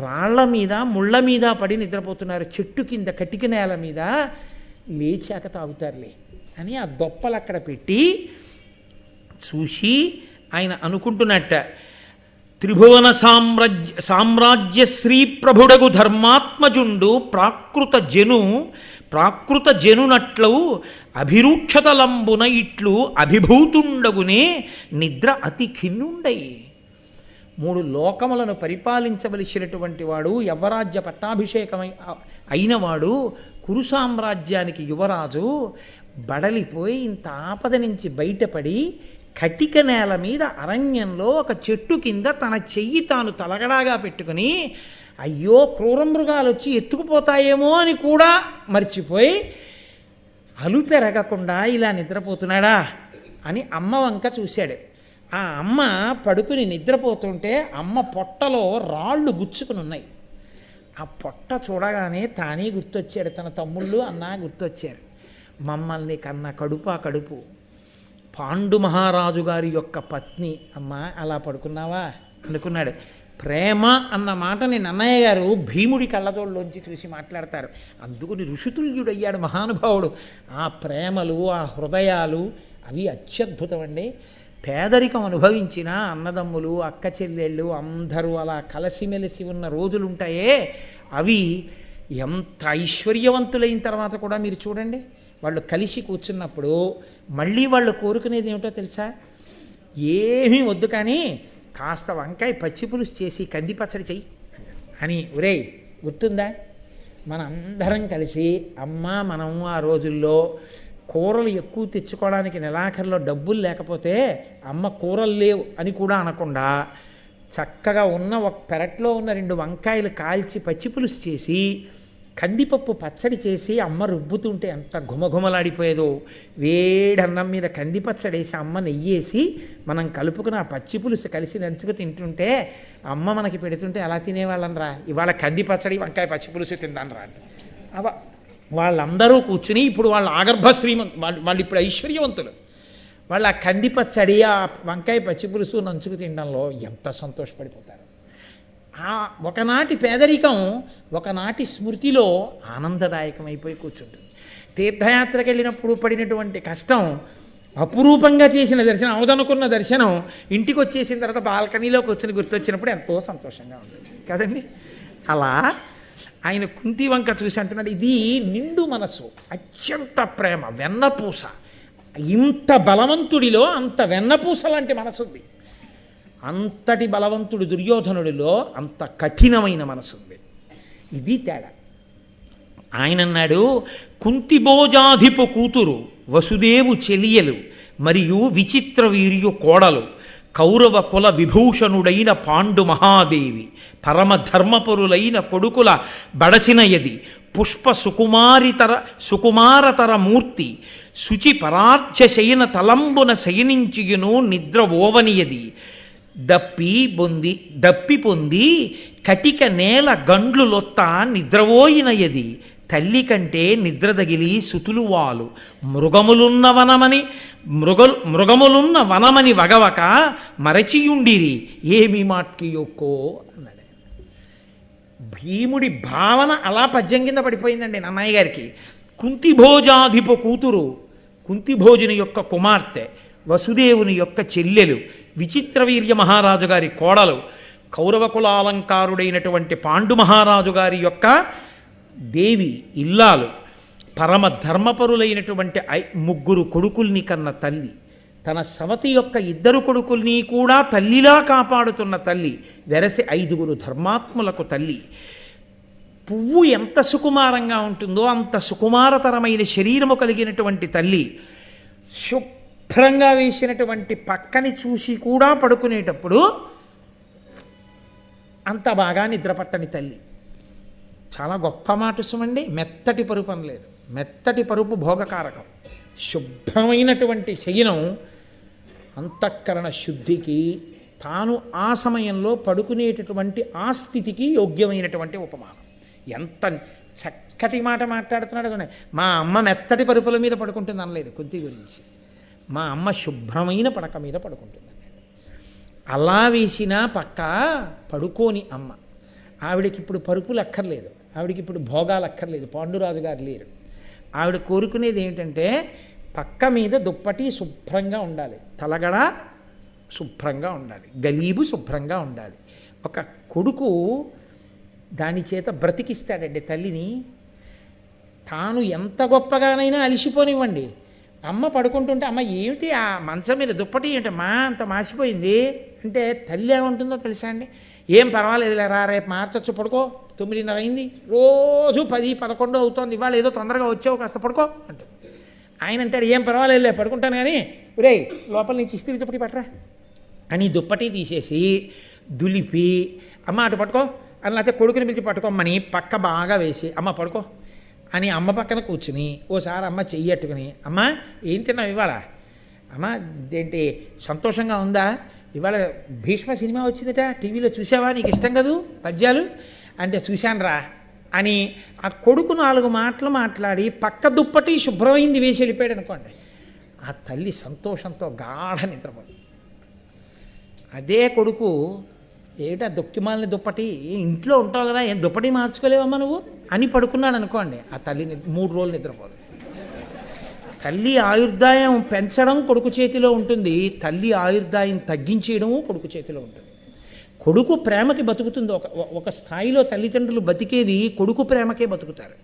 Speaker 1: రాళ్ల మీద ముళ్ళ మీద పడి నిద్రపోతున్నారు, చెట్టు కింద కటిక నేల మీద, లేచాక తాగుతారులే అని ఆ దొప్పలు అక్కడ పెట్టి చూసి ఆయన అనుకుంటున్నట్ట, త్రిభువన సామ్రాజ్య శ్రీ ప్రభుడగు ధర్మాత్మజుండు ప్రాకృత జనునట్లు అభిరూక్షతలంబున ఇట్లు అభిభూతుండగునే నిద్ర అతి ఖిన్నుండై. 3 లోకములను పరిపాలించవలసినటువంటి వాడు, యవ్వరాజ్య పట్టాభిషేకమై అయినవాడు, కురు సామ్రాజ్యానికి యువరాజు, బడలిపోయి ఇంత ఆపద నుంచి బయటపడి కటిక నేల మీద అరణ్యంలో ఒక చెట్టు కింద తన చెయ్యి తాను తలగడాగా పెట్టుకుని, అయ్యో క్రూరమృగాలు వచ్చి ఎత్తుకుపోతాయేమో అని కూడా మర్చిపోయి అలుపెరగకుండా ఇలా నిద్రపోతున్నాడా అని అమ్మ వంక చూశాడు. ఆ అమ్మ పడుకుని నిద్రపోతుంటే అమ్మ పొట్టలో రాళ్ళు గుచ్చుకుని ఉన్నాయి. ఆ పొట్ట చూడగానే తానే గుర్తొచ్చాడు, తన తమ్ముళ్ళు అన్నా గుర్తొచ్చారు. మమ్మల్ని కన్న కడుపు పాండు మహారాజు గారి యొక్క పత్ని అమ్మ, అలా పడుకున్నావా అనుకున్నాడు. ప్రేమ అన్న మాటని నన్నయ్య గారు భీముడి కళ్ళతోళ్ళలోంచి చూసి మాట్లాడతారు. అందుకుని ఋషితుల్యుడయ్యాడు మహానుభావుడు. ఆ ప్రేమలు, ఆ హృదయాలు అవి అత్యద్భుతం అండి. పేదరికం అనుభవించిన అన్నదమ్ములు, అక్క చెల్లెళ్ళు అందరూ అలా కలసిమెలిసి ఉన్న రోజులుంటాయే, అవి ఎంత ఐశ్వర్యవంతులైన తర్వాత కూడా మీరు చూడండి, వాళ్ళు కలిసి కూర్చున్నప్పుడు మళ్ళీ వాళ్ళు కోరుకునేది ఏమిటో తెలుసా? ఏమీ వద్దు కానీ కాస్త వంకాయ పచ్చి పులుసు చేసి కంది పచ్చడి చెయ్యి అని. ఒరేయ్ గుర్తుందా, మనందరం కలిసి అమ్మ మనం ఆ రోజుల్లో కూరలు ఎక్కువ తెచ్చుకోవడానికి నెలాఖరులో డబ్బులు లేకపోతే అమ్మ కూరలు లేవు అని కూడా అనకుండా చక్కగా ఉన్న ఒక పెరట్లో ఉన్న 2 వంకాయలు కాల్చి పచ్చి పులుసు చేసి కందిపప్పు పచ్చడి చేసి అమ్మ రుబ్బుతుంటే ఎంత ఘుమఘుమలాడిపోయేదో. వేడన్నం మీద కంది పచ్చడి వేసి అమ్మ నెయ్యేసి మనం కలుపుకుని ఆ పచ్చి పులుసు కలిసి నంచుకు తింటుంటే అమ్మ మనకి పెడుతుంటే అలా తినేవాళ్ళం రా. ఇవాళ కంది పచ్చడి వంకాయ పచ్చి పులుసు తిందాను రా. వాళ్ళందరూ కూర్చుని ఇప్పుడు వాళ్ళ ఆగర్భ వాళ్ళు ఇప్పుడు ఐశ్వర్యవంతులు. వాళ్ళు ఆ కంది పచ్చడి ఆ వంకాయ పచ్చి పులుసు నంచుకు తినడంలో ఎంత సంతోషపడిపోతారు. ఆ ఒకనాటి పేదరికం ఒకనాటి స్మృతిలో ఆనందదాయకమైపోయి కూర్చుంటుంది. తీర్థయాత్రకు వెళ్ళినప్పుడు పడినటువంటి కష్టం అపురూపంగా చేసిన దర్శనం, అవదనుకున్న దర్శనం ఇంటికి వచ్చేసిన తర్వాత బాల్కనీలోకి వచ్చిన గుర్తొచ్చినప్పుడు ఎంతో సంతోషంగా ఉంటుంది కదండి. అలా ఆయన కుంతి వంక చూసి అంటున్నాడు, ఇది నిండు మనసు, అత్యంత ప్రేమ, వెన్నపూస. ఇంత బలవంతుడిలో అంత వెన్నపూస లాంటి మనసుంది. అంతటి బలవంతుడు దుర్యోధనుడిలో అంత కఠినమైన మనసుంది. ఇది తేడా. ఆయన అన్నాడు, కుంతిభోజాధిపు కూతురు వసుదేవు చెలియలు మరియు విచిత్ర వీర్యు కోడలు కౌరవ కుల విభూషణుడైన పాండు మహాదేవి పరమధర్మపరులైన కొడుకుల బడచినయది పుష్ప సుకుమారతర మూర్తి శుచి పరార్చ శయన తలంబున శయనించియును నిద్ర ఓవనియది దప్పి పొంది కటిక నేల గండ్లు లొత్త నిద్రవోయినయది తల్లి కంటే నిద్ర తగిలి సుతులు వాలు మృగములున్న వనమని వగవక మరచియుండిరి ఏమి మాట్కియొక్కో అన్నాడు. భీముడి భావన అలా పద్యం కింద పడిపోయిందండి నన్నయ్య గారికి. కుంతిభోజాధిప కూతురు, కుంతిభోజుని యొక్క కుమార్తె, వసుదేవుని యొక్క చెల్లెలు, విచిత్రవీర్య మహారాజు గారి కోడలు, కౌరవ కులాలంకారుడైనటువంటి పాండు మహారాజు గారి యొక్క దేవి ఇల్లాలు, పరమ ధర్మపరులైనటువంటి 3 కొడుకుల్ని కన్న తల్లి, తన సవతి యొక్క 2 కొడుకుల్ని కూడా తల్లిలా కాపాడుతున్న తల్లి, వెరసి 5 ధర్మాత్ములకు తల్లి. పువ్వు ఎంత సుకుమారంగా ఉంటుందో అంత సుకుమారతరమైన శరీరము కలిగినటువంటి తల్లి, శుభ్రంగా వేసినటువంటి పక్కని చూసి కూడా పడుకునేటప్పుడు అంత బాగా నిద్రపట్టని తల్లి. చాలా గొప్ప మాట సుమండి. మెత్తటి పరుపు అనలేదు, మెత్తటి పరుపు భోగకారకం. శుభ్రమైనటువంటి శయనం అంతఃకరణ శుద్ధికి, తాను ఆ సమయంలో పడుకునేటటువంటి ఆ స్థితికి యోగ్యమైనటువంటి ఉపమానం. ఎంత చక్కటి మాట మాట్లాడుతున్నాడు. మా అమ్మ మెత్తటి పరుపుల మీద పడుకుంటుంది అనలేదు కుంతి గురించి, మా అమ్మ శుభ్రమైన పడక మీద పడుకుంటుంది. అలా వేసిన పక్క పడుకోని అమ్మ. ఆవిడకి ఇప్పుడు పరుపులు అక్కర్లేదు, ఆవిడకి ఇప్పుడు భోగాలు అక్కర్లేదు, పాండురాజు గారు లేరు. ఆవిడ కోరుకునేది ఏంటంటే పక్క మీద దుప్పటి శుభ్రంగా ఉండాలి, తలగడ శుభ్రంగా ఉండాలి, గలీబు శుభ్రంగా ఉండాలి. ఒక కొడుకు దాని చేత బ్రతికిస్తాడండి తల్లిని. తాను ఎంత గొప్పగానైనా అలిసిపోనివ్వండి, అమ్మ పడుకుంటుంటే అమ్మ ఏమిటి ఆ మంచం మీద దుప్పటి ఏంటి మా అంత మాసిపోయింది అంటే తల్లి ఏముంటుందో తెలుసా అండి, ఏం పర్వాలేదు లేరా రేపు మార్చొచ్చు పడుకో, 9:30 అయింది, రోజు 10, 11 అవుతోంది, ఇవాళ ఏదో తొందరగా వచ్చావు కాస్త పడుకో అంటే ఆయన అంటాడు ఏం పర్వాలేదులే పడుకుంటాను కానీ ఒరేయ్ లోపల నుంచి ఇస్త్రీ దుప్పటి పట్టరా అని దుప్పటి తీసేసి దులిపి అమ్మ అటు పట్టుకో అని, లేకపోతే కొడుకుని పిలిచి పట్టుకోమని పక్క బాగా వేసి అమ్మ పడుకో అని అమ్మ పక్కన కూర్చుని ఓసారి అమ్మ చెయ్యట్టుకుని అమ్మ ఏం తిన్నావు ఇవాళ, అమ్మ ఏంటి సంతోషంగా ఉందా, ఇవాళ భీష్మ సినిమా వచ్చిందట టీవీలో చూసావా, నీకు ఇష్టం కదూ పద్యాలు అంటే చూశానురా అని ఆ కొడుకు 4 మాటలు మాట్లాడి పక్క దుప్పటి శుభ్రమైంది వేసి వెళ్ళిపోయాడు అనుకోండి, ఆ తల్లి సంతోషంతో గాఢ నిద్రపోదు. అదే కొడుకు ఏమిటా దుక్కిమాలని దుప్పటి ఇంట్లో ఉంటావు కదా ఏం దుప్పటి మార్చుకోలేవమ్మా నువ్వు అని పడుకున్నాడు అనుకోండి, ఆ తల్లి 3 రోజులు నిద్రపోదు. తల్లి ఆయుర్దాయం పెంచడం కొడుకు చేతిలో ఉంటుంది, తల్లి ఆయుర్దాయం తగ్గించేయడము కొడుకు చేతిలో ఉంటుంది. కొడుకు ప్రేమకి బతుకుతుంది. ఒక స్థాయిలో తల్లిదండ్రులు బతికేది కొడుకు ప్రేమకే బతుకుతారు.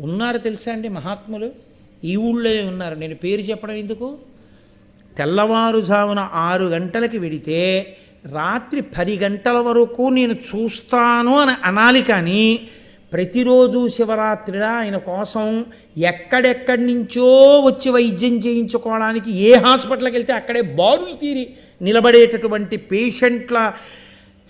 Speaker 1: ఉన్నారు తెలుసా అండి మహాత్ములు, ఈ ఊళ్ళోనే ఉన్నారు, నేను పేరు చెప్పడం ఎందుకు. తెల్లవారుజామున 6 గంటలకి వెడితే రాత్రి 10 గంటల వరకు నేను చూస్తాను అని అనాలి. కానీ ప్రతిరోజు శివరాత్రిలా ఆయన కోసం ఎక్కడెక్కడి నుంచో వచ్చి వైద్యం చేయించుకోవడానికి ఏ హాస్పిటల్కి వెళ్తే అక్కడే బారులు తీరి నిలబడేటటువంటి పేషెంట్ల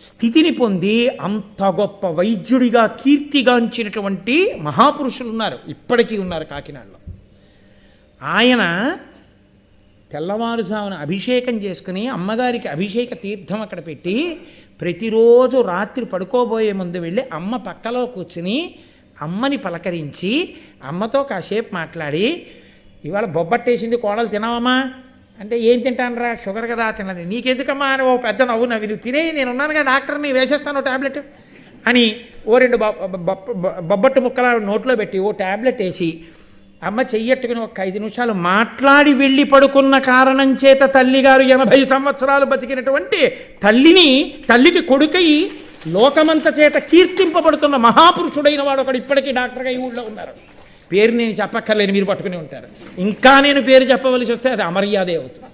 Speaker 1: స్థితిని పొంది అంత గొప్ప వైద్యుడిగా కీర్తిగాంచినటువంటి మహాపురుషులు ఉన్నారు, ఇప్పటికీ ఉన్నారు కాకినాడలో. ఆయన తెల్లవారుజామున అభిషేకం చేసుకుని అమ్మగారికి అభిషేక తీర్థం అక్కడ పెట్టి ప్రతిరోజు రాత్రి పడుకోబోయే ముందు వెళ్ళి అమ్మ పక్కలో కూర్చుని అమ్మని పలకరించి అమ్మతో కాసేపు మాట్లాడి ఇవాళ బొబ్బట్టేసింది కోడలు తినవమ్మా అంటే ఏం తింటానరా షుగర్ కదా తినది, నీకెందుకమ్మా అని ఓ పెద్ద నవ్వు నవ్వి నువ్వు తినే నేను ఉన్నాను కదా డాక్టర్ని వేసేస్తాను ట్యాబ్లెట్ అని ఓ 2 బొబ్బట్టు ముక్కల నోట్లో పెట్టి ఓ ట్యాబ్లెట్ వేసి అమ్మ చెయ్యట్టుకుని ఒక 5 నిమిషాలు మాట్లాడి వెళ్ళి పడుకున్న కారణం చేత తల్లిగారు 80 సంవత్సరాలు బతికినటువంటి తల్లికి కొడుకై లోకమంత చేత కీర్తింపబడుతున్న మహాపురుషుడైన వాడు ఒకడు ఇప్పటికీ డాక్టర్గా ఈ ఊళ్ళో ఉన్నారు. పేరు నేను చెప్పక్కర్లేని మీరు పట్టుకుని ఉంటారు. ఇంకా నేను పేరు చెప్పవలసి వస్తే అది అమర్యాదే అవుతుంది.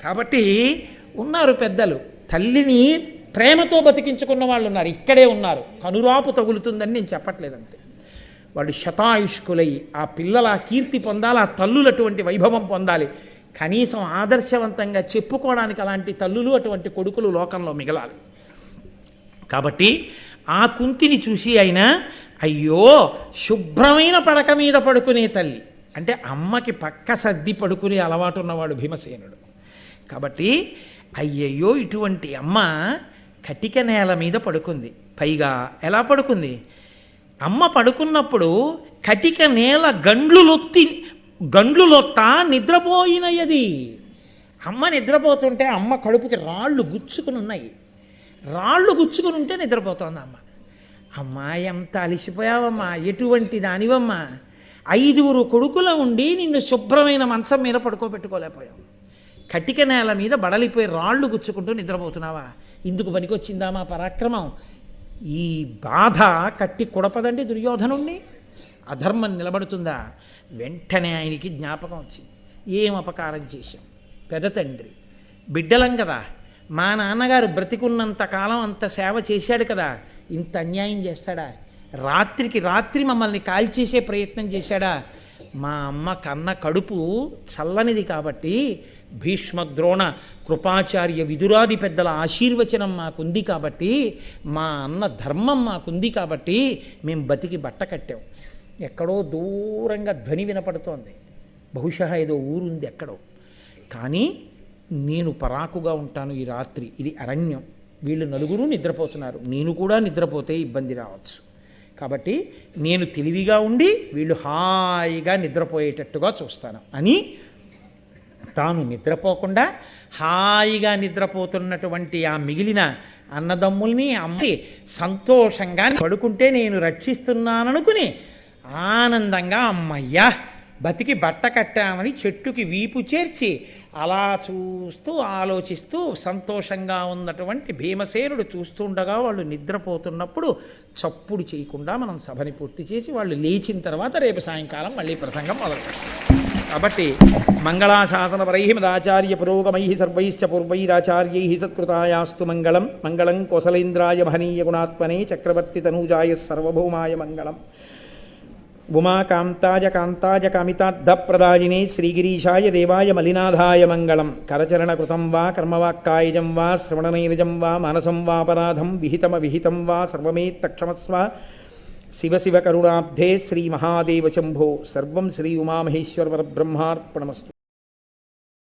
Speaker 1: కాబట్టి ఉన్నారు పెద్దలు, తల్లిని ప్రేమతో బతికించుకున్న వాళ్ళు ఉన్నారు, ఇక్కడే ఉన్నారు. కనురాపు తగులుతుందని నేను చెప్పట్లేదంతే. వాళ్ళు శతాయుష్కులై ఆ పిల్లల కీర్తి పొందాలి, ఆ తల్లులు అటువంటి వైభవం పొందాలి. కనీసం ఆదర్శవంతంగా చెప్పుకోవడానికి అలాంటి తల్లులు అటువంటి కొడుకులు లోకంలో మిగలాలి. కాబట్టి ఆ కుంతిని చూసి ఆయన అయ్యో శుభ్రమైన పడక మీద పడుకునే తల్లి అంటే అమ్మకి పక్క సర్ది పడుకునే అలవాటు ఉన్నవాడు భీమసేనుడు. కాబట్టి అయ్యయ్యో ఇటువంటి అమ్మ కటిక నేల మీద పడుకుంది. పైగా ఎలా పడుకుంది? అమ్మ పడుకున్నప్పుడు కటిక నేల గండ్లులొత్తా నిద్రపోయినయది. అమ్మ నిద్రపోతుంటే అమ్మ కడుపుకి రాళ్ళు గుచ్చుకుని ఉన్నాయి. రాళ్ళు గుచ్చుకుని ఉంటే నిద్రపోతోంది అమ్మ. అమ్మా ఎంత అలిసిపోయావమ్మా, ఎటువంటి దానివమ్మా, 5 కొడుకుల ఉండి నిన్ను శుభ్రమైన మంచం మీద పడుకోబెట్టుకోలేకపోయావు. కటిక నేల మీద బడలిపోయి రాళ్ళు గుచ్చుకుంటూ నిద్రపోతున్నావా? ఇందుకు పనికొచ్చిందా మా పరాక్రమం? ఈ బాధ కట్టి కొడపదండి దుర్యోధనుణ్ణి. అధర్మం నిలబడుతుందా? వెంటనే ఆయనకి జ్ఞాపకం వచ్చింది. ఏం అపకారం చేశాం? పెద్ద తండ్రి బిడ్డలం కదా, మా నాన్నగారు బ్రతికున్నంత కాలం అంత సేవ చేశాడు కదా, ఇంత అన్యాయం చేస్తాడా? రాత్రికి రాత్రి మమ్మల్ని కాల్చేసే ప్రయత్నం చేశాడా? మా అమ్మ కన్న కడుపు చల్లనిది కాబట్టి భీష్మ ద్రోణ కృపాచార్య విదురాది పెద్దల ఆశీర్వచనం మాకుంది కాబట్టి, మా అన్న ధర్మం మాకుంది కాబట్టి మేము బతికి బట్ట కట్టాం. ఎక్కడో దూరంగా ధ్వని వినపడుతోంది, బహుశా ఏదో ఊరుంది ఎక్కడో. కానీ నేను పరాకుగా ఉంటాను ఈ రాత్రి, ఇది అరణ్యం, వీళ్ళు 4 నిద్రపోతున్నారు, నేను కూడా నిద్రపోతే ఇబ్బంది రావచ్చు. కాబట్టి నేను తెలివిగా ఉండి వీళ్ళు హాయిగా నిద్రపోయేటట్టుగా చూస్తాను అని తాను నిద్రపోకుండా హాయిగా నిద్రపోతున్నటువంటి ఆ మిగిలిన అన్నదమ్ముల్ని అమ్మి సంతోషంగా పడుకుంటే నేను రక్షిస్తున్నాననుకుని ఆనందంగా అమ్మయ్యా బతికి బట్ట కట్టామని చెట్టుకి వీపు చేర్చి అలా చూస్తూ ఆలోచిస్తూ సంతోషంగా ఉన్నటువంటి భీమసేనుడు చూస్తుండగా వాళ్ళు నిద్రపోతున్నప్పుడు చప్పుడు చేయకుండా మనం సభని పూర్తి చేసి వాళ్ళు లేచిన తర్వాత రేపు సాయంకాలం మళ్ళీ ప్రసంగం మొదలుపెట్టాం. కాబట్టి మంగళాశాసనపరై మదాచార్య పురోగమై సర్వైశ్చ పూర్వైరాచార్యై సత్కృతాయాస్తు మంగళం. మంగళం కోసలేంద్రాయ మహనీయ గుణాత్మనే చక్రవర్తి తనూజాయ సర్వభౌమాయ మంగళం. ఉమాకాంతాయ కాంతాయ కామితార్థప్రదాయినే శ్రీగిరీశాయ దేవాయ మలినాథాయ మంగళం. కరచరణకృతం వా కర్మవాక్కాయజం వా శ్రవణనైరజం వా మానసం వాపరాధం విహితం వా సర్వమేత్తక్షమస్వ. శివ శివ కరుణాబ్ధే శ్రీ మహాదేవ శంభో. సర్వం శ్రీ ఉమామహేశ్వర పరబ్రహ్మార్పణమస్తు.